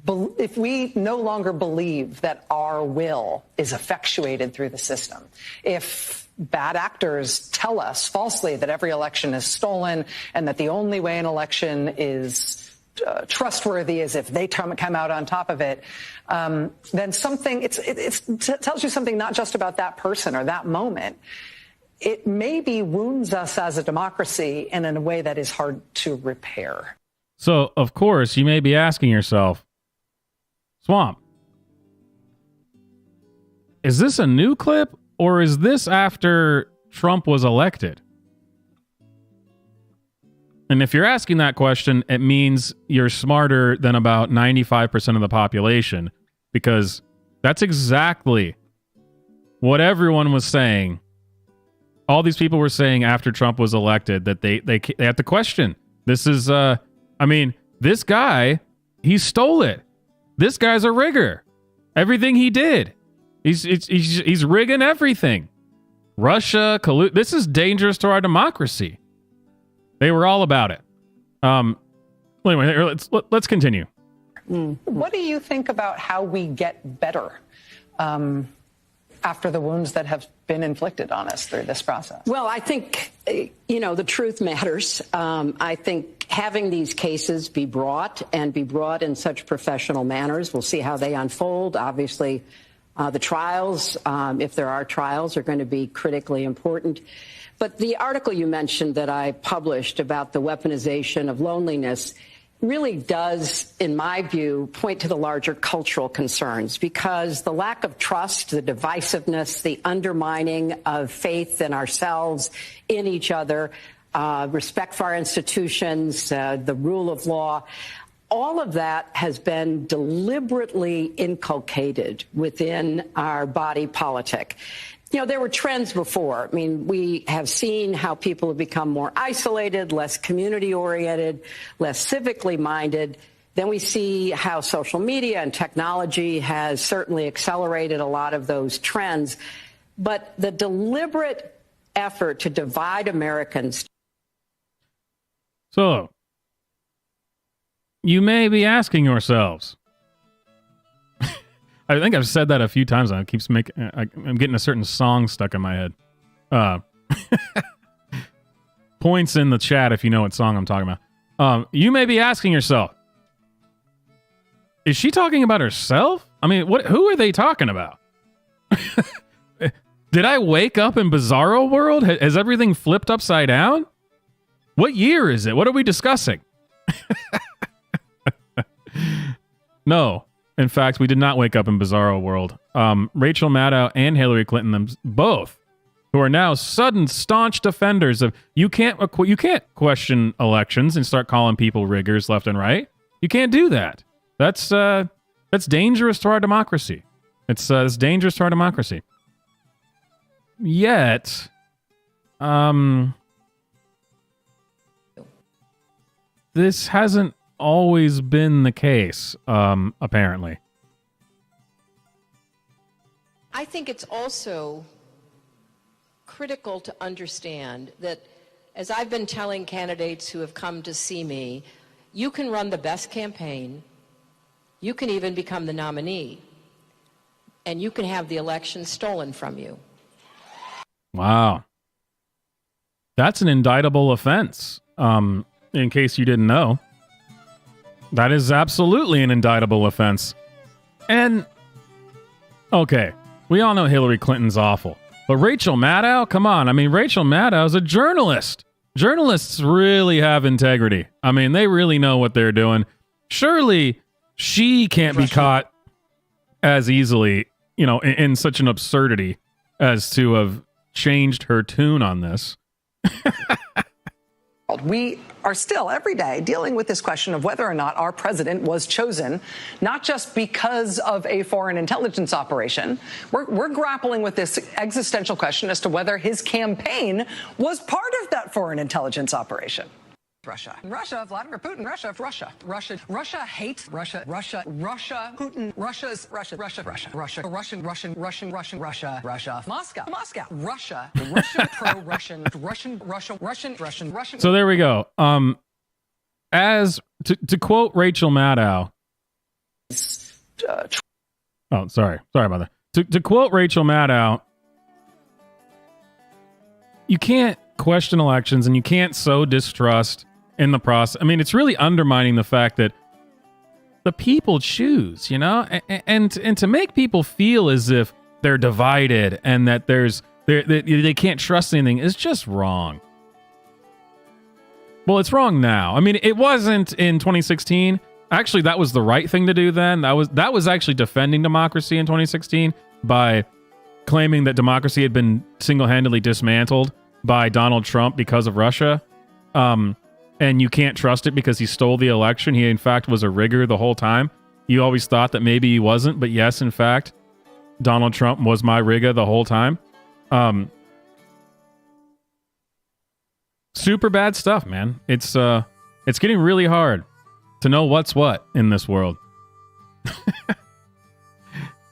no longer believe that our will is effectuated through the system, if bad actors tell us falsely that every election is stolen and that the only way an election is trustworthy is if they come out on top of it, then something it tells you something not just about that person or that moment. It maybe wounds us as a democracy and in a way that is hard to repair. So, of course, you may be asking yourself, Swamp, is this a new clip or is this after Trump was elected? And if you're asking that question, it means you're smarter than about 95% of the population, because that's exactly what everyone was saying. All these people were saying after Trump was elected that they have to question. This is, this guy, he stole it. This guy's a rigger. Everything he did, he's rigging everything. Russia, this is dangerous to our democracy. They were all about it. Anyway, let's continue. What do you think about how we get better after the wounds that have been inflicted on us through this process? Well, I think, the truth matters. I think having these cases be brought in such professional manners, we'll see how they unfold. Obviously, the trials, if there are trials, are going to be critically important. But the article you mentioned that I published about the weaponization of loneliness really does, in my view, point to the larger cultural concerns, because the lack of trust, the divisiveness, the undermining of faith in ourselves, in each other, respect for our institutions, the rule of law, all of that has been deliberately inculcated within our body politic. There were trends before. We have seen how people have become more isolated, less community-oriented, less civically minded. Then we see how social media and technology has certainly accelerated a lot of those trends. But the deliberate effort to divide Americans. So, you may be asking yourselves, I think I've said that a few times now. It keeps I'm getting a certain song stuck in my head. Points in the chat if you know what song I'm talking about. You may be asking yourself, is she talking about herself? Who are they talking about? Did I wake up in Bizarro World? Has everything flipped upside down? What year is it? What are we discussing? No. In fact, we did not wake up in Bizarro World. Rachel Maddow and Hillary Clinton, both, who are now sudden staunch defenders of you can't question elections and start calling people riggers left and right. You can't do that. That's dangerous to our democracy. It's dangerous to our democracy. Yet, this hasn't always been the case, apparently. I think it's also critical to understand that, as I've been telling candidates who have come to see me, you can run the best campaign, you can even become the nominee, and you can have the election stolen from you. Wow. That's an indictable offense, in case you didn't know. That is absolutely an indictable offense. And, okay, we all know Hillary Clinton's awful. But Rachel Maddow? Come on. I mean, Rachel Maddow is a journalist. Journalists really have integrity. I mean, they really know what they're doing. Surely she can't be caught as easily, in such an absurdity as to have changed her tune on this. We are still every day dealing with this question of whether or not our president was chosen, not just because of a foreign intelligence operation. We're grappling with this existential question as to whether his campaign was part of that foreign intelligence operation. Russia, Vladimir Putin, Russia hates Russia, Putin, Russia, Moscow, Russian. So there we go. As to quote Rachel Maddow. Sorry about that. To quote Rachel Maddow, you can't question elections and you can't sow distrust in the process. I mean, it's really undermining the fact that the people choose, and to make people feel as if they're divided and that they can't trust anything is just wrong. Well, it's wrong now. I mean, it wasn't in 2016. Actually, that was the right thing to do then. That was actually defending democracy in 2016 by claiming that democracy had been single-handedly dismantled by Donald Trump because of Russia. And you can't trust it because he stole the election. He, in fact, was a rigger the whole time. You always thought that maybe he wasn't, but yes, in fact, Donald Trump was my rigger the whole time. Super bad stuff, man. It's getting really hard to know what's what in this world. I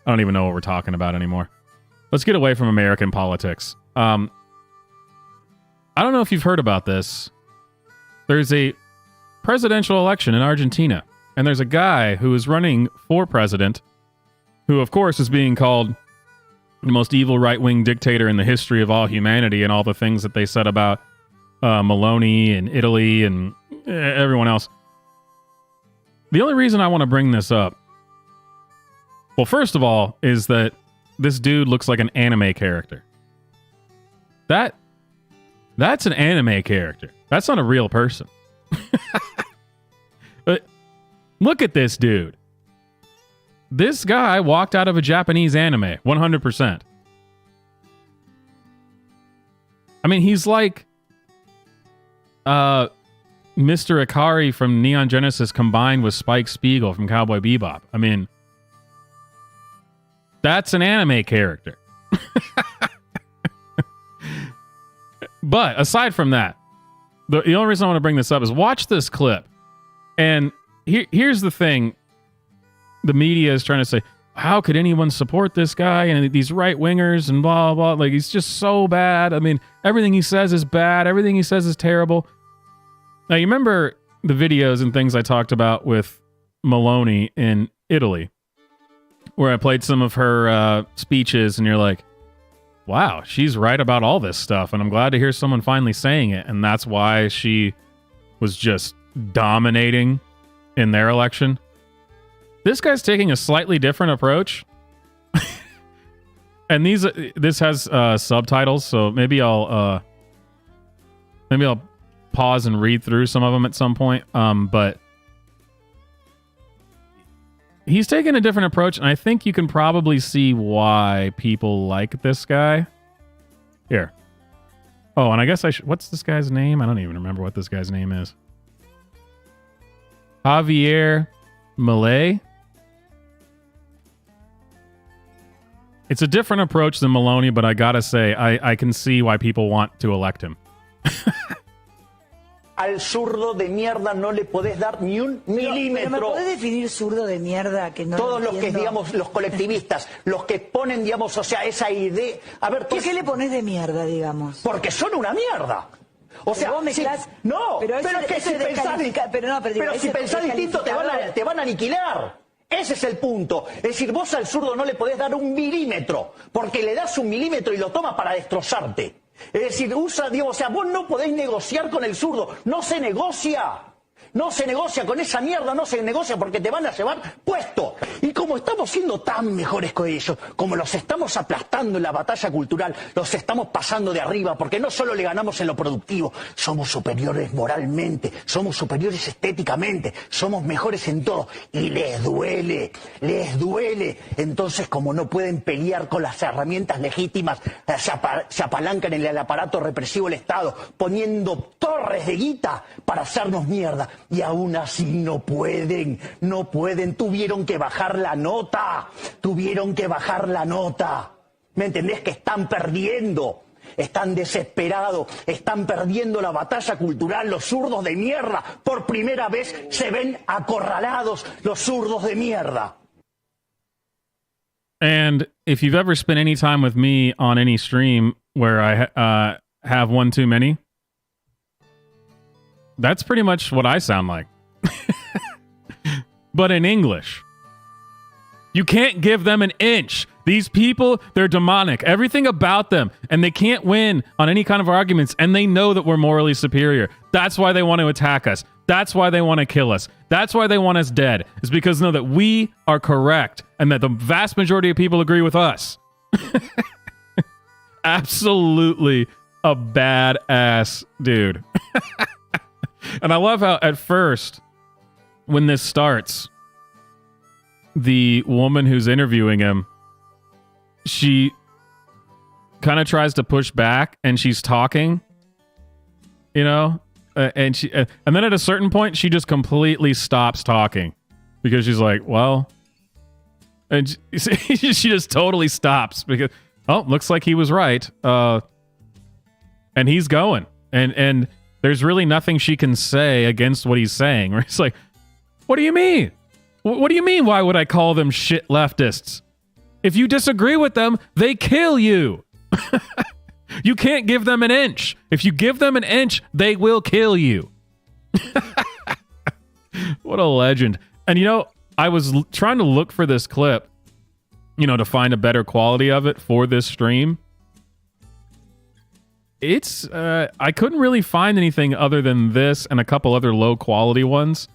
don't even know what we're talking about anymore. Let's get away from American politics. I don't know if you've heard about this. There's a presidential election in Argentina, and there's a guy who is running for president, who, of course, is being called the most evil right-wing dictator in the history of all humanity, and all the things that they said about Meloni and Italy and everyone else. The only reason I want to bring this up, well, first of all, is that this dude looks like an anime character. That's an anime character. That's not a real person. But look at this dude. This guy walked out of a Japanese anime, 100%. I mean, he's like Mr. Ikari from Neon Genesis combined with Spike Spiegel from Cowboy Bebop. I mean, that's an anime character. But aside from that, the only reason I want to bring this up is watch this clip. And here's the thing. The media is trying to say, how could anyone support this guy and these right-wingers and blah, blah, blah. Like, he's just so bad. I mean, everything he says is bad. Everything he says is terrible. Now, you remember the videos and things I talked about with Meloni in Italy, where I played some of her speeches, and you're like, wow, she's right about all this stuff, and I'm glad to hear someone finally saying it, and that's why she was just dominating in their election. This guy's taking a slightly different approach. And this has subtitles, so maybe I'll pause and read through some of them at some point. But he's taking a different approach, and I think you can probably see why people like this guy. Here. Oh, and I guess I should... What's this guy's name? I don't even remember what this guy's name is. Javier Milei. It's a different approach than Maloney, but I gotta say, I can see why people want to elect him. Al zurdo de mierda no le podés dar ni un milímetro. Pero ¿me podés definir zurdo de mierda? Que no Todos los que, entiendo? digamos, los colectivistas, los que ponen, digamos, o sea, esa idea... A ver, ¿Qué le pones de mierda, digamos? Porque son una mierda. O sea, vos mezclás... no, pero es que si pensás, pero si pensás distinto te van a aniquilar. Ese es el punto. Es decir, vos al zurdo no le podés dar un milímetro, porque le das un milímetro y lo toma para destrozarte. Es decir, digamos, o sea, vos no podés negociar con el zurdo. No se negocia. No se negocia con esa mierda, no se negocia porque te van a llevar puesto. Y como estamos siendo tan mejores que ellos, como los estamos aplastando en la batalla cultural, los estamos pasando de arriba, porque no solo le ganamos en lo productivo, somos superiores moralmente, somos superiores estéticamente, somos mejores en todo. Y les duele. Entonces, como no pueden pelear con las herramientas legítimas, se apalancan en el aparato represivo del Estado, poniendo torres de guita para hacernos mierda. Y aún así no pueden, tuvieron que bajar la nota. ¿Me entendés? Que están perdiendo, están desesperados, están perdiendo la batalla cultural, los zurdos de mierda. Por primera vez se ven acorralados los zurdos de mierda. And if you've ever spent any time with me on any stream where I have one too many, that's pretty much what I sound like. But in English. You can't give them an inch. These people, they're demonic. Everything about them. And they can't win on any kind of arguments. And they know that we're morally superior. That's why they want to attack us. That's why they want to kill us. That's why they want us dead. It's because they know that we are correct. And that the vast majority of people agree with us. Absolutely a badass dude. And I love how at first, when this starts, the woman who's interviewing him, she kind of tries to push back, and she's talking, you know, and then at a certain point, she just completely stops talking because she's like, well, and she just totally stops because, oh, looks like he was right, and he's going, and there's really nothing she can say against what he's saying. Right? It's like, what do you mean? What do you mean? Why would I call them shit leftists? If you disagree with them, they kill you. You can't give them an inch. If you give them an inch, they will kill you. What a legend. And you know, I was trying to look for this clip, you know, to find a better quality of it for this stream. It's I couldn't really find anything other than this and a couple other low quality ones.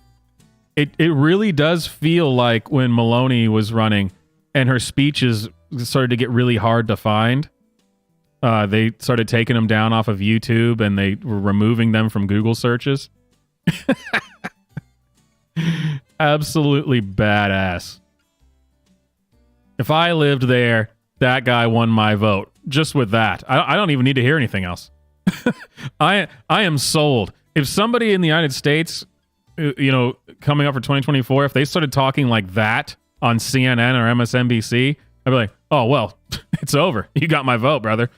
It really does feel like when Maloney was running and her speeches started to get really hard to find. They started taking them down off of YouTube and they were removing them from Google searches. Absolutely badass. If I lived there, that guy won my vote. Just with that. I don't even need to hear anything else. I am sold. If somebody in the United States, you know, coming up for 2024, if they started talking like that on CNN or MSNBC, I'd be like, oh, well, it's over. You got my vote, brother.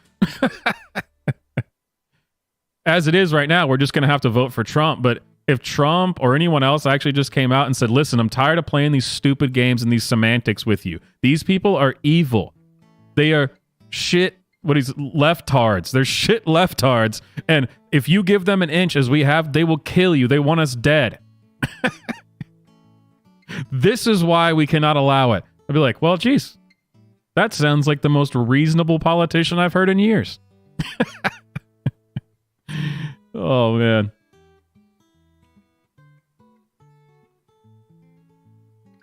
As it is right now, we're just going to have to vote for Trump. But if Trump or anyone else actually just came out and said, listen, I'm tired of playing these stupid games and these semantics with you. These people are evil. They are shit, leftards. They're shit leftards. And if you give them an inch as we have, they will kill you. They want us dead. This is why we cannot allow it. I'd be like, well, geez, that sounds like the most reasonable politician I've heard in years. Oh, man.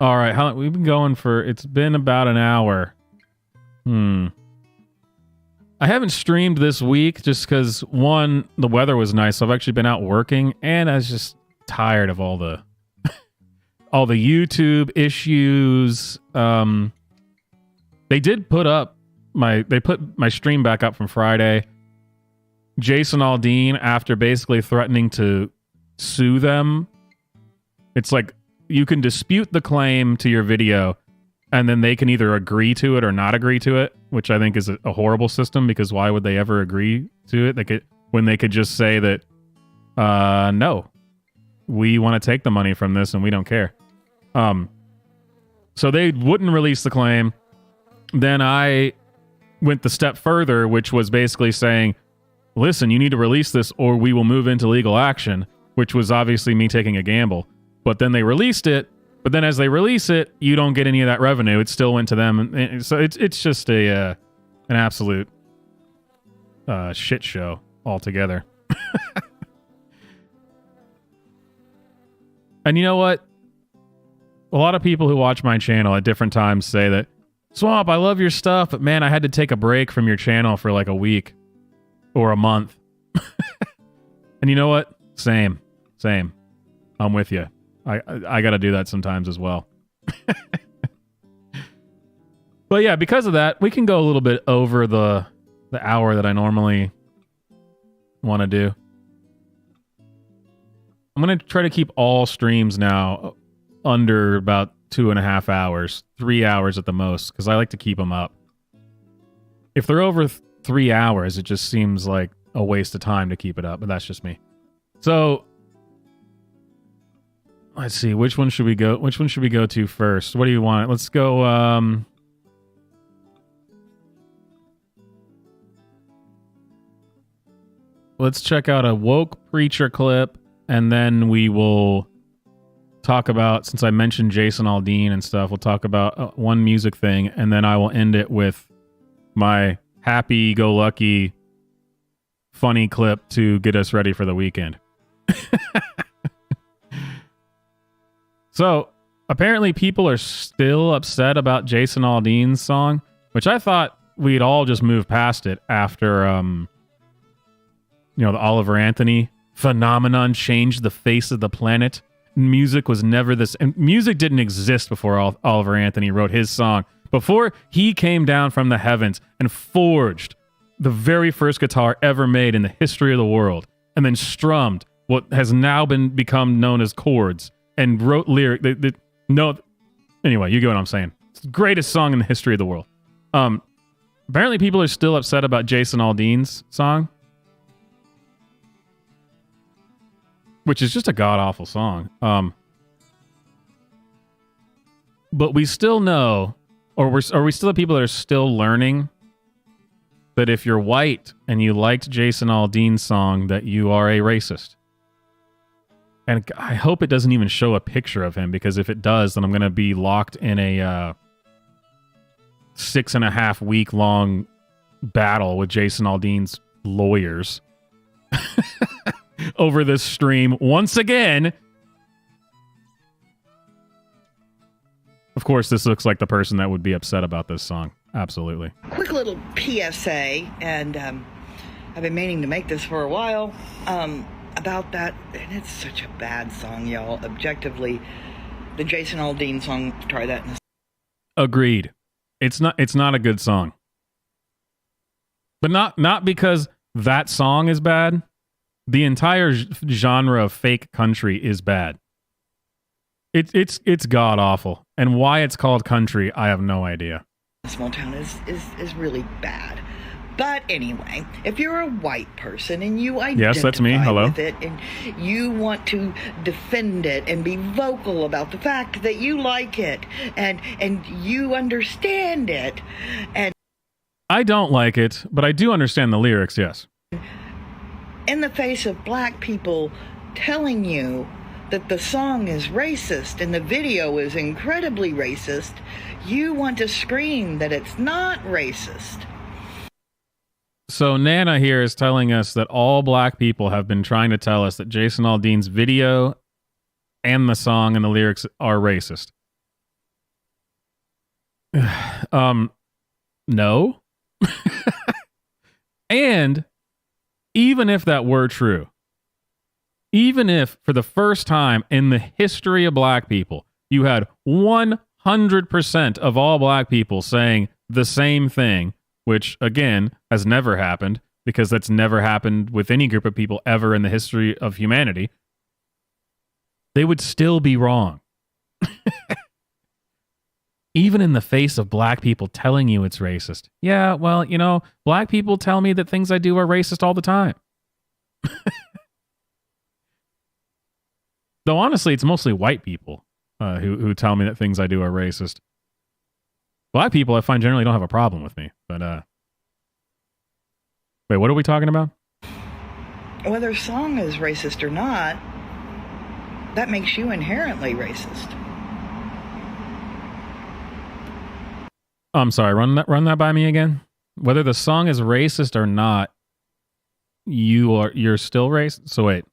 All right, we've been going for, it's been about an hour. I haven't streamed this week just because, one, the weather was nice. So I've actually been out working, and I was just tired of all the YouTube issues. They did put my stream back up from Friday. Jason Aldean, after basically threatening to sue them, it's like you can dispute the claim to your video, and then they can either agree to it or not agree to it, which I think is a horrible system, because why would they ever agree to it? They could just say that, no, we want to take the money from this and we don't care. So they wouldn't release the claim. Then I went the step further, which was basically saying, listen, you need to release this or we will move into legal action, which was obviously me taking a gamble. But then they released it. But then as they release it, you don't get any of that revenue. It still went to them. And so it's just an absolute shit show altogether. And you know what? A lot of people who watch my channel at different times say that, Swamp, I love your stuff, but man, I had to take a break from your channel for like a week or a month. And you know what? Same. I'm with you. I got to do that sometimes as well. But yeah, because of that, we can go a little bit over the hour that I normally want to do. I'm going to try to keep all streams now under about 2.5 hours, 3 hours at the most, because I like to keep them up. If they're over 3 hours, it just seems like a waste of time to keep it up, but that's just me. So let's see, which one should we go to first? What do you want? Let's go let's check out a woke preacher clip, and then we will talk about, since I mentioned Jason Aldean and stuff, we'll talk about one music thing, and then I will end it with my happy-go-lucky funny clip to get us ready for the weekend. So, apparently people are still upset about Jason Aldean's song, which I thought we'd all just move past it after, the Oliver Anthony phenomenon changed the face of the planet. Music was never this, and music didn't exist before Oliver Anthony wrote his song. Before he came down from the heavens and forged the very first guitar ever made in the history of the world, and then strummed what has now become known as chords, and wrote lyric. Anyway, you get what I'm saying. It's the greatest song in the history of the world. Apparently people are still upset about Jason Aldean's song, which is just a god-awful song. But we still know, or we still have people that are still learning that if you're white and you liked Jason Aldean's song, that you are a racist. And I hope it doesn't even show a picture of him, because if it does, then I'm going to be locked in a 6.5 week long battle with Jason Aldean's lawyers over this stream once again. Of course, this looks like the person that would be upset about this song. Absolutely. Quick little PSA, and I've been meaning to make this for a while, about that, and it's such a bad song, y'all. Objectively, the Jason Aldean song, try that in a... Agreed. It's not a good song. But not because that song is bad. The entire genre of fake country is bad. It's god awful. And why it's called country, I have no idea. Small town is really bad. But anyway, if you're a white person and you identify yes, that's me. Hello. with it, and you want to defend it and be vocal about the fact that you like it and you understand it, and I don't like it, but I do understand the lyrics, yes. In the face of black people telling you that the song is racist and the video is incredibly racist, you want to scream that it's not racist. So Nana here is telling us that all black people have been trying to tell us that Jason Aldean's video and the song and the lyrics are racist. No. And even if that were true, even if for the first time in the history of black people, you had 100% of all black people saying the same thing, which again has never happened because that's never happened with any group of people ever in the history of humanity, they would still be wrong. Even in the face of black people telling you it's racist. Yeah, well, you know, black people tell me that things I do are racist all the time. Though honestly, it's mostly white people who tell me that things I do are racist. Black people, I find, generally don't have a problem with me. But, wait, what are we talking about? Whether a song is racist or not, that makes you inherently racist. I'm sorry, run that by me again. Whether the song is racist or not, you're still racist. So wait,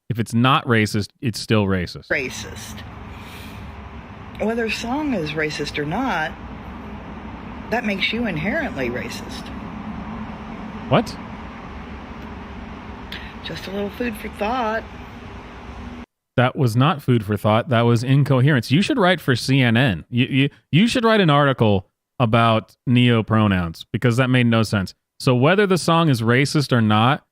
if it's not racist, it's still racist. Racist. Whether a song is racist or not, that makes you inherently racist. What? Just a little food for thought. That was not food for thought. That was incoherence. You should write for CNN. You should write an article about neo-pronouns because that made no sense. So whether the song is racist or not,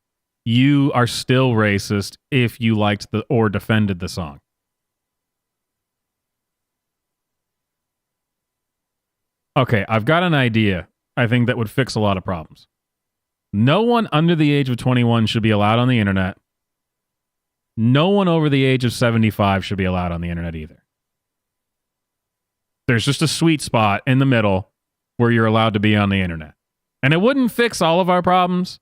you are still racist if you liked or defended the song. Okay, I've got an idea. I think that would fix a lot of problems. No one under the age of 21 should be allowed on the internet. No one over the age of 75 should be allowed on the internet either. There's just a sweet spot in the middle where you're allowed to be on the internet. And it wouldn't fix all of our problems,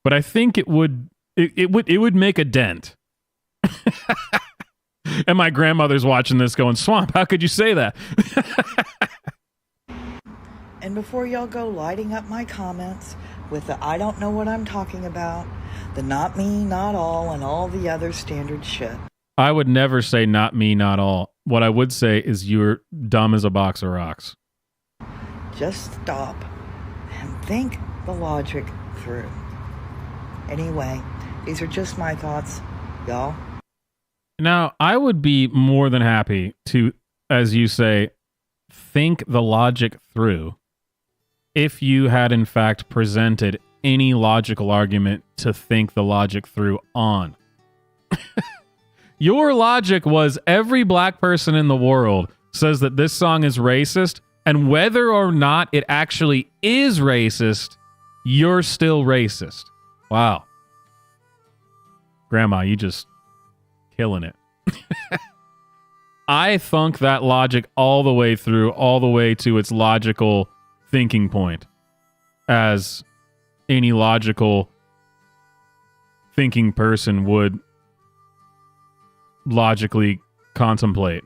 but I think it would make a dent. And my grandmother's watching this going, Swamp, how could you say that? And before y'all go lighting up my comments with the I don't know what I'm talking about, the not me, not all, and all the other standard shit. I would never say not me, not all. What I would say is you're dumb as a box of rocks. Just stop and think the logic through. Anyway, these are just my thoughts, y'all. Now, I would be more than happy to, as you say, think the logic through if you had in fact presented any logical argument to think the logic through on. Your logic was every black person in the world says that this song is racist, and whether or not it actually is racist, you're still racist. Wow. Grandma, you just killing it. I thunk that logic all the way through, all the way to its logical thinking point, as any logical thinking person would logically contemplate.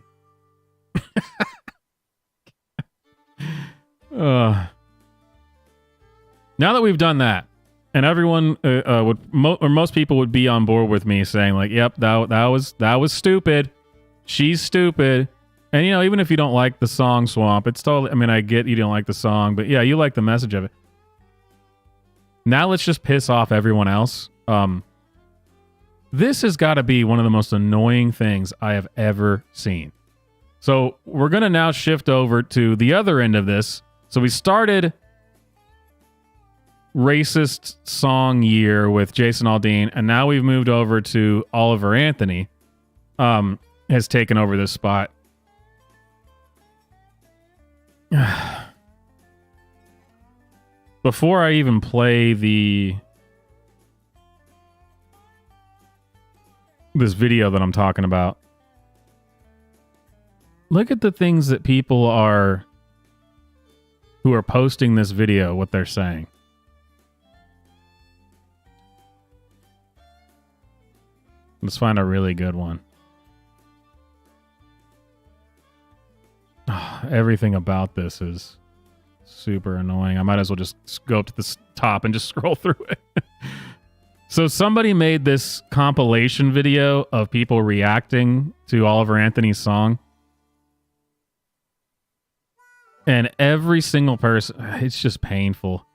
Now that we've done that, and everyone most people would be on board with me saying like, "Yep, that was stupid. She's stupid." And you know, even if you don't like the song Swamp, it's totally. I mean, I get you don't like the song, but yeah, you like the message of it. Now let's just piss off everyone else. This has got to be one of the most annoying things I have ever seen. So we're gonna now shift over to the other end of this. So we started racist song year with Jason Aldean, and now we've moved over to Oliver Anthony has taken over this spot. Before I even play this video that I'm talking about, look at the things that people who are posting this video, what they're saying. Let's find a really good one. Everything about this is super annoying. I might as well just go up to the top and just scroll through it. So somebody made this compilation video of people reacting to Oliver Anthony's song. And every single person, it's just painful.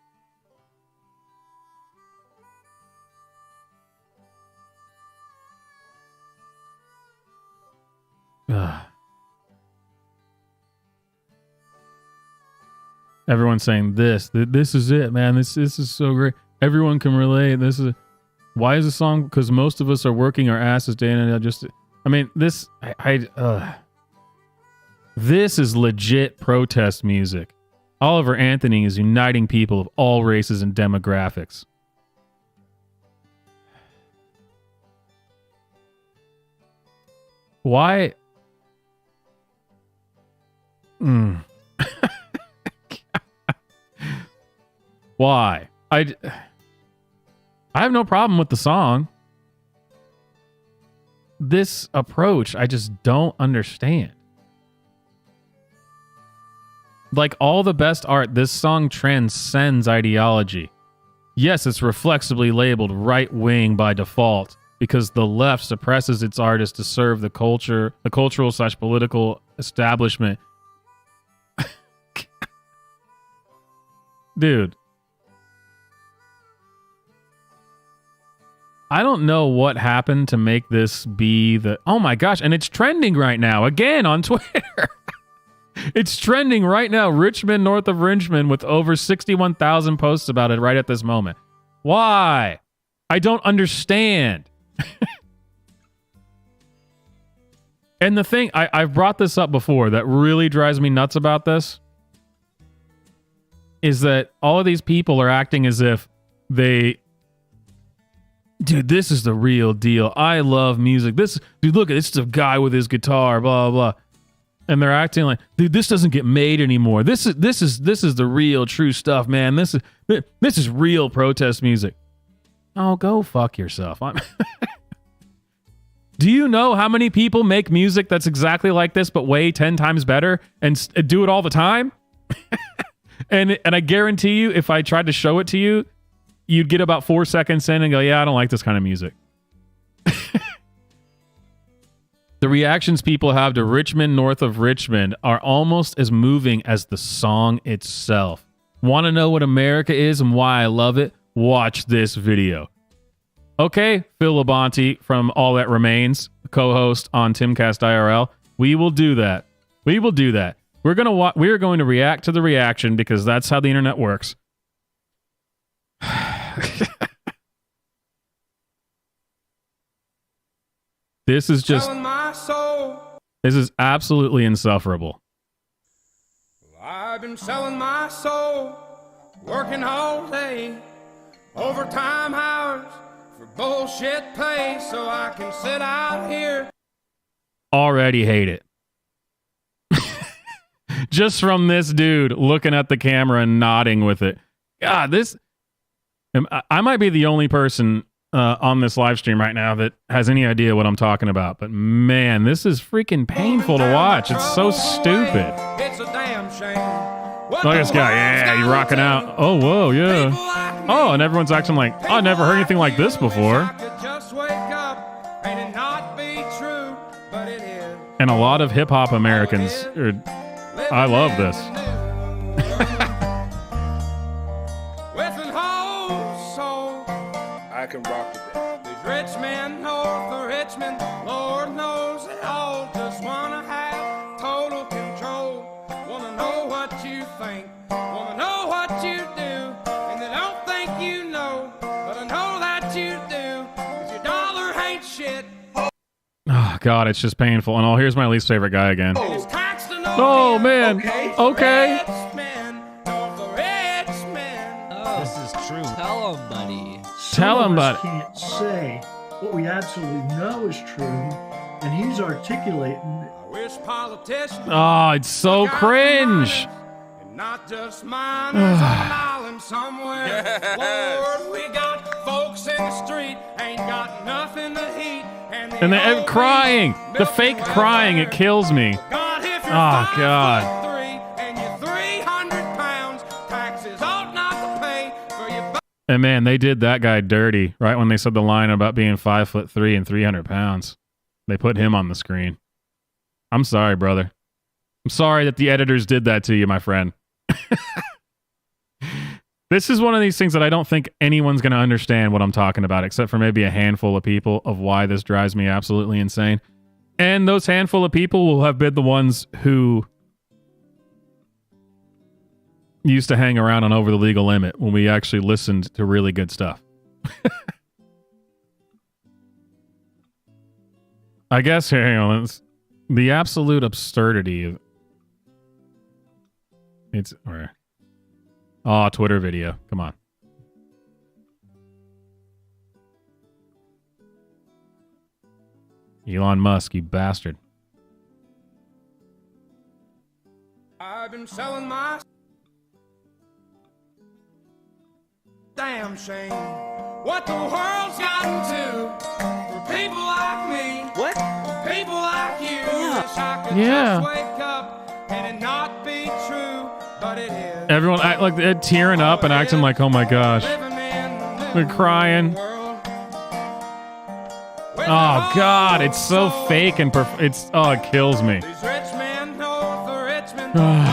Everyone's saying this is it, man. This is so great. Everyone can relate. Why is the song? Because most of us are working our asses day in and out. This is legit protest music. Oliver Anthony is uniting people of all races and demographics. Why? Why? I have no problem with the song. This approach, I just don't understand. Like all the best art, this song transcends ideology. Yes, it's reflexively labeled right-wing by default because the left suppresses its artists to serve the cultural/political establishment. Dude. I don't know what happened to make this be the... Oh my gosh, and it's trending right now, again, on Twitter. It's trending right now, Richmond, north of Richmond, with over 61,000 posts about it right at this moment. Why? I don't understand. And the thing, I've brought this up before, that really drives me nuts about this, is that all of these people are acting as if they... Dude, this is the real deal. I love music. Dude, look, this is a guy with his guitar, blah, blah, blah. And they're acting like, dude, this doesn't get made anymore. This is the real, true stuff, man. This is real protest music. Oh, go fuck yourself. Do you know how many people make music that's exactly like this, but way 10 times better and do it all the time? and I guarantee you, if I tried to show it to you, you'd get about 4 seconds in and go, yeah, I don't like this kind of music. The reactions people have to Richmond, north of Richmond are almost as moving as the song itself. Want to know what America is and why I love it? Watch this video. Okay, Phil Labonte from All That Remains, co-host on Timcast IRL. We will do that. We're going to react to the reaction because that's how the internet works. This is absolutely insufferable. I've been selling my soul, working all day, overtime hours for bullshit pay, so I can sit out here. Already hate it. Just from this dude looking at the camera and nodding with it. God, I might be the only person on this live stream right now that has any idea what I'm talking about. But man, this is freaking painful to watch. It's so stupid. It's a damn shame. Look at this guy. Yeah, he's rocking out. Oh, whoa, yeah. Oh, and everyone's acting like, oh, I never heard anything like this before. And a lot of hip-hop Americans I love this. I can rock with that. These rich men north of Richmond, Lord knows they all just wanna have total control. Wanna know what you think, wanna know what you do, and they don't think you know, but I know that you do, 'cause your dollar ain't shit. Oh God, it's just painful. And here's my least favorite guy again. Oh man. Okay. This is true. Tell him, buddy. Tell him, buddy. Can't say what we absolutely know is true, and he's articulating. I wish politicians. Oh, it's so cringe. Not just mine, on an island somewhere. Lord, we got folks in the street, ain't got nothing to eat. And they're crying. The fake crying, it kills me. Oh, God. And man, they did that guy dirty right when they said the line about being 5'3" and 300 pounds. They put him on the screen. I'm sorry, brother. I'm sorry that the editors did that to you, my friend. This is one of these things that I don't think anyone's going to understand what I'm talking about, except for maybe a handful of people, of why this drives me absolutely insane. And those handful of people will have been the ones who used to hang around on Over the Legal Limit when we actually listened to really good stuff. I guess, hang on, the absolute absurdity of it's where Twitter video. Come on. Elon Musk, you bastard. I've been selling my damn shame. What the world's gotten to for people like me. What? People like you. Yeah. Wish I could just wake up and it not be true, but it is. Everyone like they're tearing up and acting like, oh my gosh. They're crying. Oh God, it's so fake and it kills me. These rich men know the rich men. Lord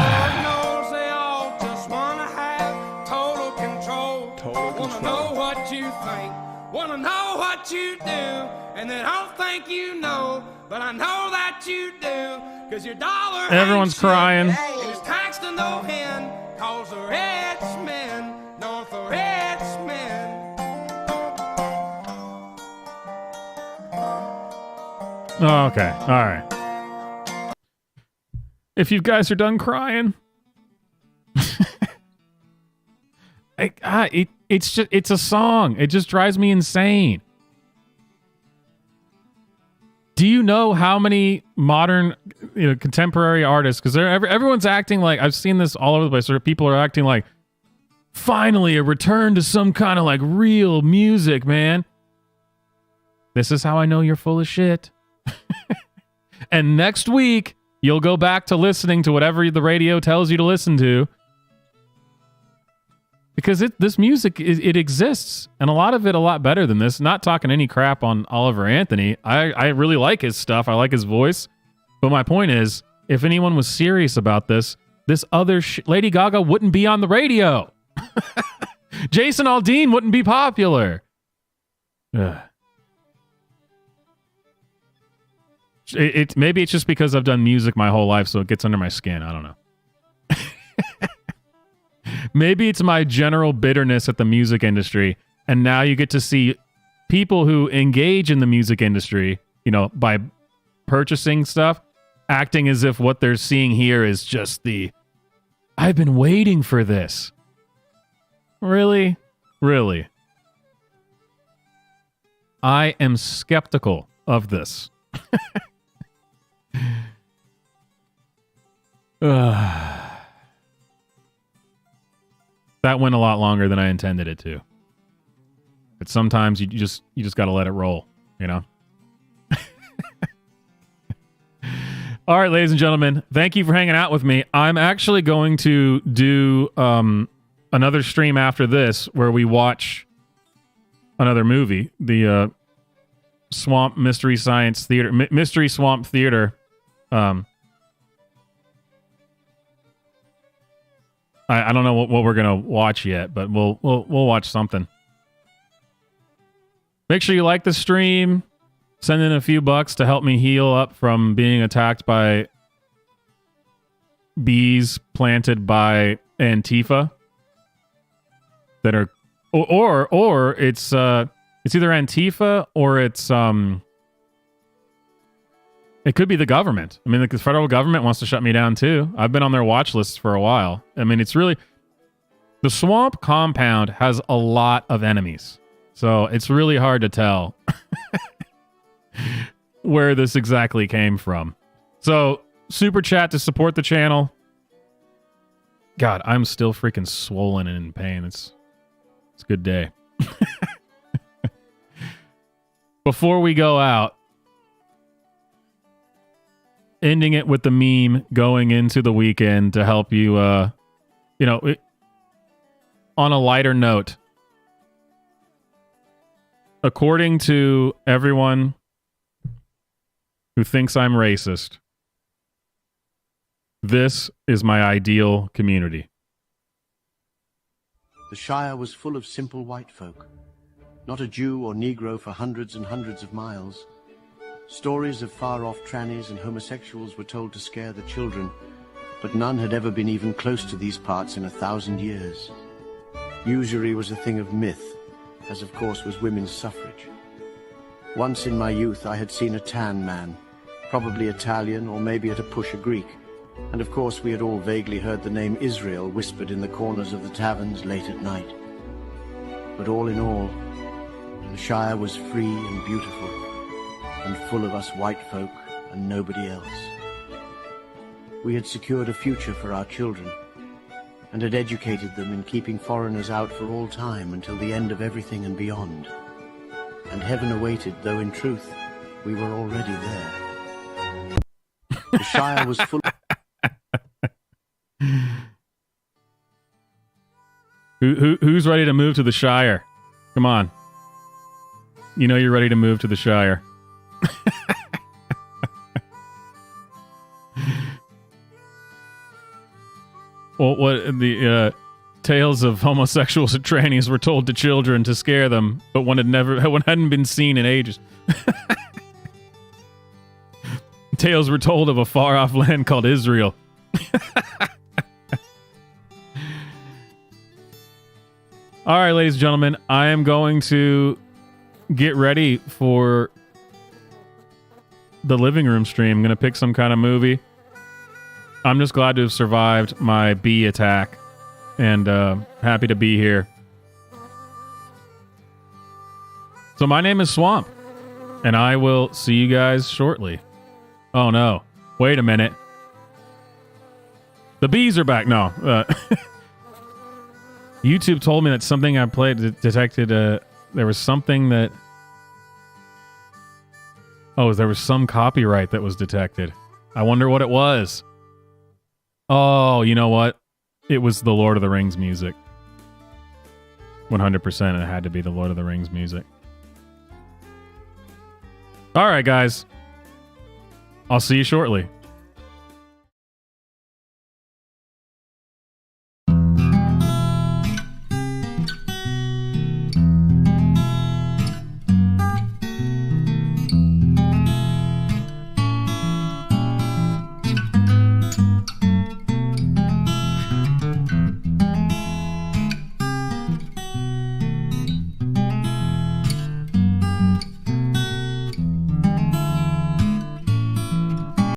knows they all just wanna have total control. Wanna know what you think, wanna know what you do, and they don't think you know, but I know that you do, 'cause your dollar. Everyone's crying. It's taxed to no end, 'cause the rich men know the rich men. Oh, okay. All right. If you guys are done crying, it's a song. It just drives me insane. Do you know how many modern, contemporary artists? Because everyone's acting like, I've seen this all over the place. Where people are acting like, finally a return to some kind of like real music, man. This is how I know you're full of shit. And next week, you'll go back to listening to whatever the radio tells you to listen to. Because this music, it exists. And a lot of it a lot better than this. Not talking any crap on Oliver Anthony. I really like his stuff. I like his voice. But my point is, if anyone was serious about this other Lady Gaga wouldn't be on the radio. Jason Aldean wouldn't be popular. Ugh. Maybe it's just because I've done music my whole life, so it gets under my skin. I don't know. Maybe it's my general bitterness at the music industry, and now you get to see people who engage in the music industry, by purchasing stuff, acting as if what they're seeing here is just I've been waiting for this. Really? Really? I am skeptical of this. That went a lot longer than I intended it to. But sometimes you just got to let it roll, All right, ladies and gentlemen, thank you for hanging out with me. I'm actually going to do another stream after this where we watch another movie, the Swamp Mystery Science Theater, Mystery Swamp Theater. I don't know what we're gonna watch yet, but we'll watch something. Make sure you like the stream. Send in a few bucks to help me heal up from being attacked by bees planted by Antifa. That are, or it's either Antifa or it's it could be the government. I mean, the federal government wants to shut me down too. I've been on their watch list for a while. I mean, it's really, the swamp compound has a lot of enemies. So it's really hard to tell where this exactly came from. So super chat to support the channel. God, I'm still freaking swollen and in pain. It's a good day. Before we go out, ending it with the meme going into the weekend to help you, on a lighter note. According to everyone who thinks I'm racist, this is my ideal community. The Shire was full of simple white folk, not a Jew or Negro for hundreds and hundreds of miles. Stories of far-off trannies and homosexuals were told to scare the children, but none had ever been even close to these parts in 1,000 years. Usury was a thing of myth, as of course was women's suffrage. Once in my youth I had seen a tan man, probably Italian or maybe at a push a Greek, and of course we had all vaguely heard the name Israel whispered in the corners of the taverns late at night. But all in all, the Shire was free and beautiful, and full of us white folk and nobody else. We had secured a future for our children, and had educated them in keeping foreigners out for all time until the end of everything and beyond. And heaven awaited, though in truth, we were already there. The Shire was full Who's ready to move to the Shire? Come on. You know you're ready to move to the Shire. Well, what the tales of homosexuals and trannies were told to children to scare them, but one hadn't been seen in ages. Tales were told of a far-off land called Israel. All right, ladies and gentlemen, I am going to get ready for the living room stream. I'm going to pick some kind of movie. I'm just glad to have survived my bee attack and happy to be here. So my name is Swamp, and I will see you guys shortly. Oh no, wait a minute. The bees are back. No. YouTube told me that something I played detected, there was something that... Oh, there was some copyright that was detected. I wonder what it was. Oh, you know what? It was the Lord of the Rings music. 100% it had to be the Lord of the Rings music. All right, guys. I'll see you shortly.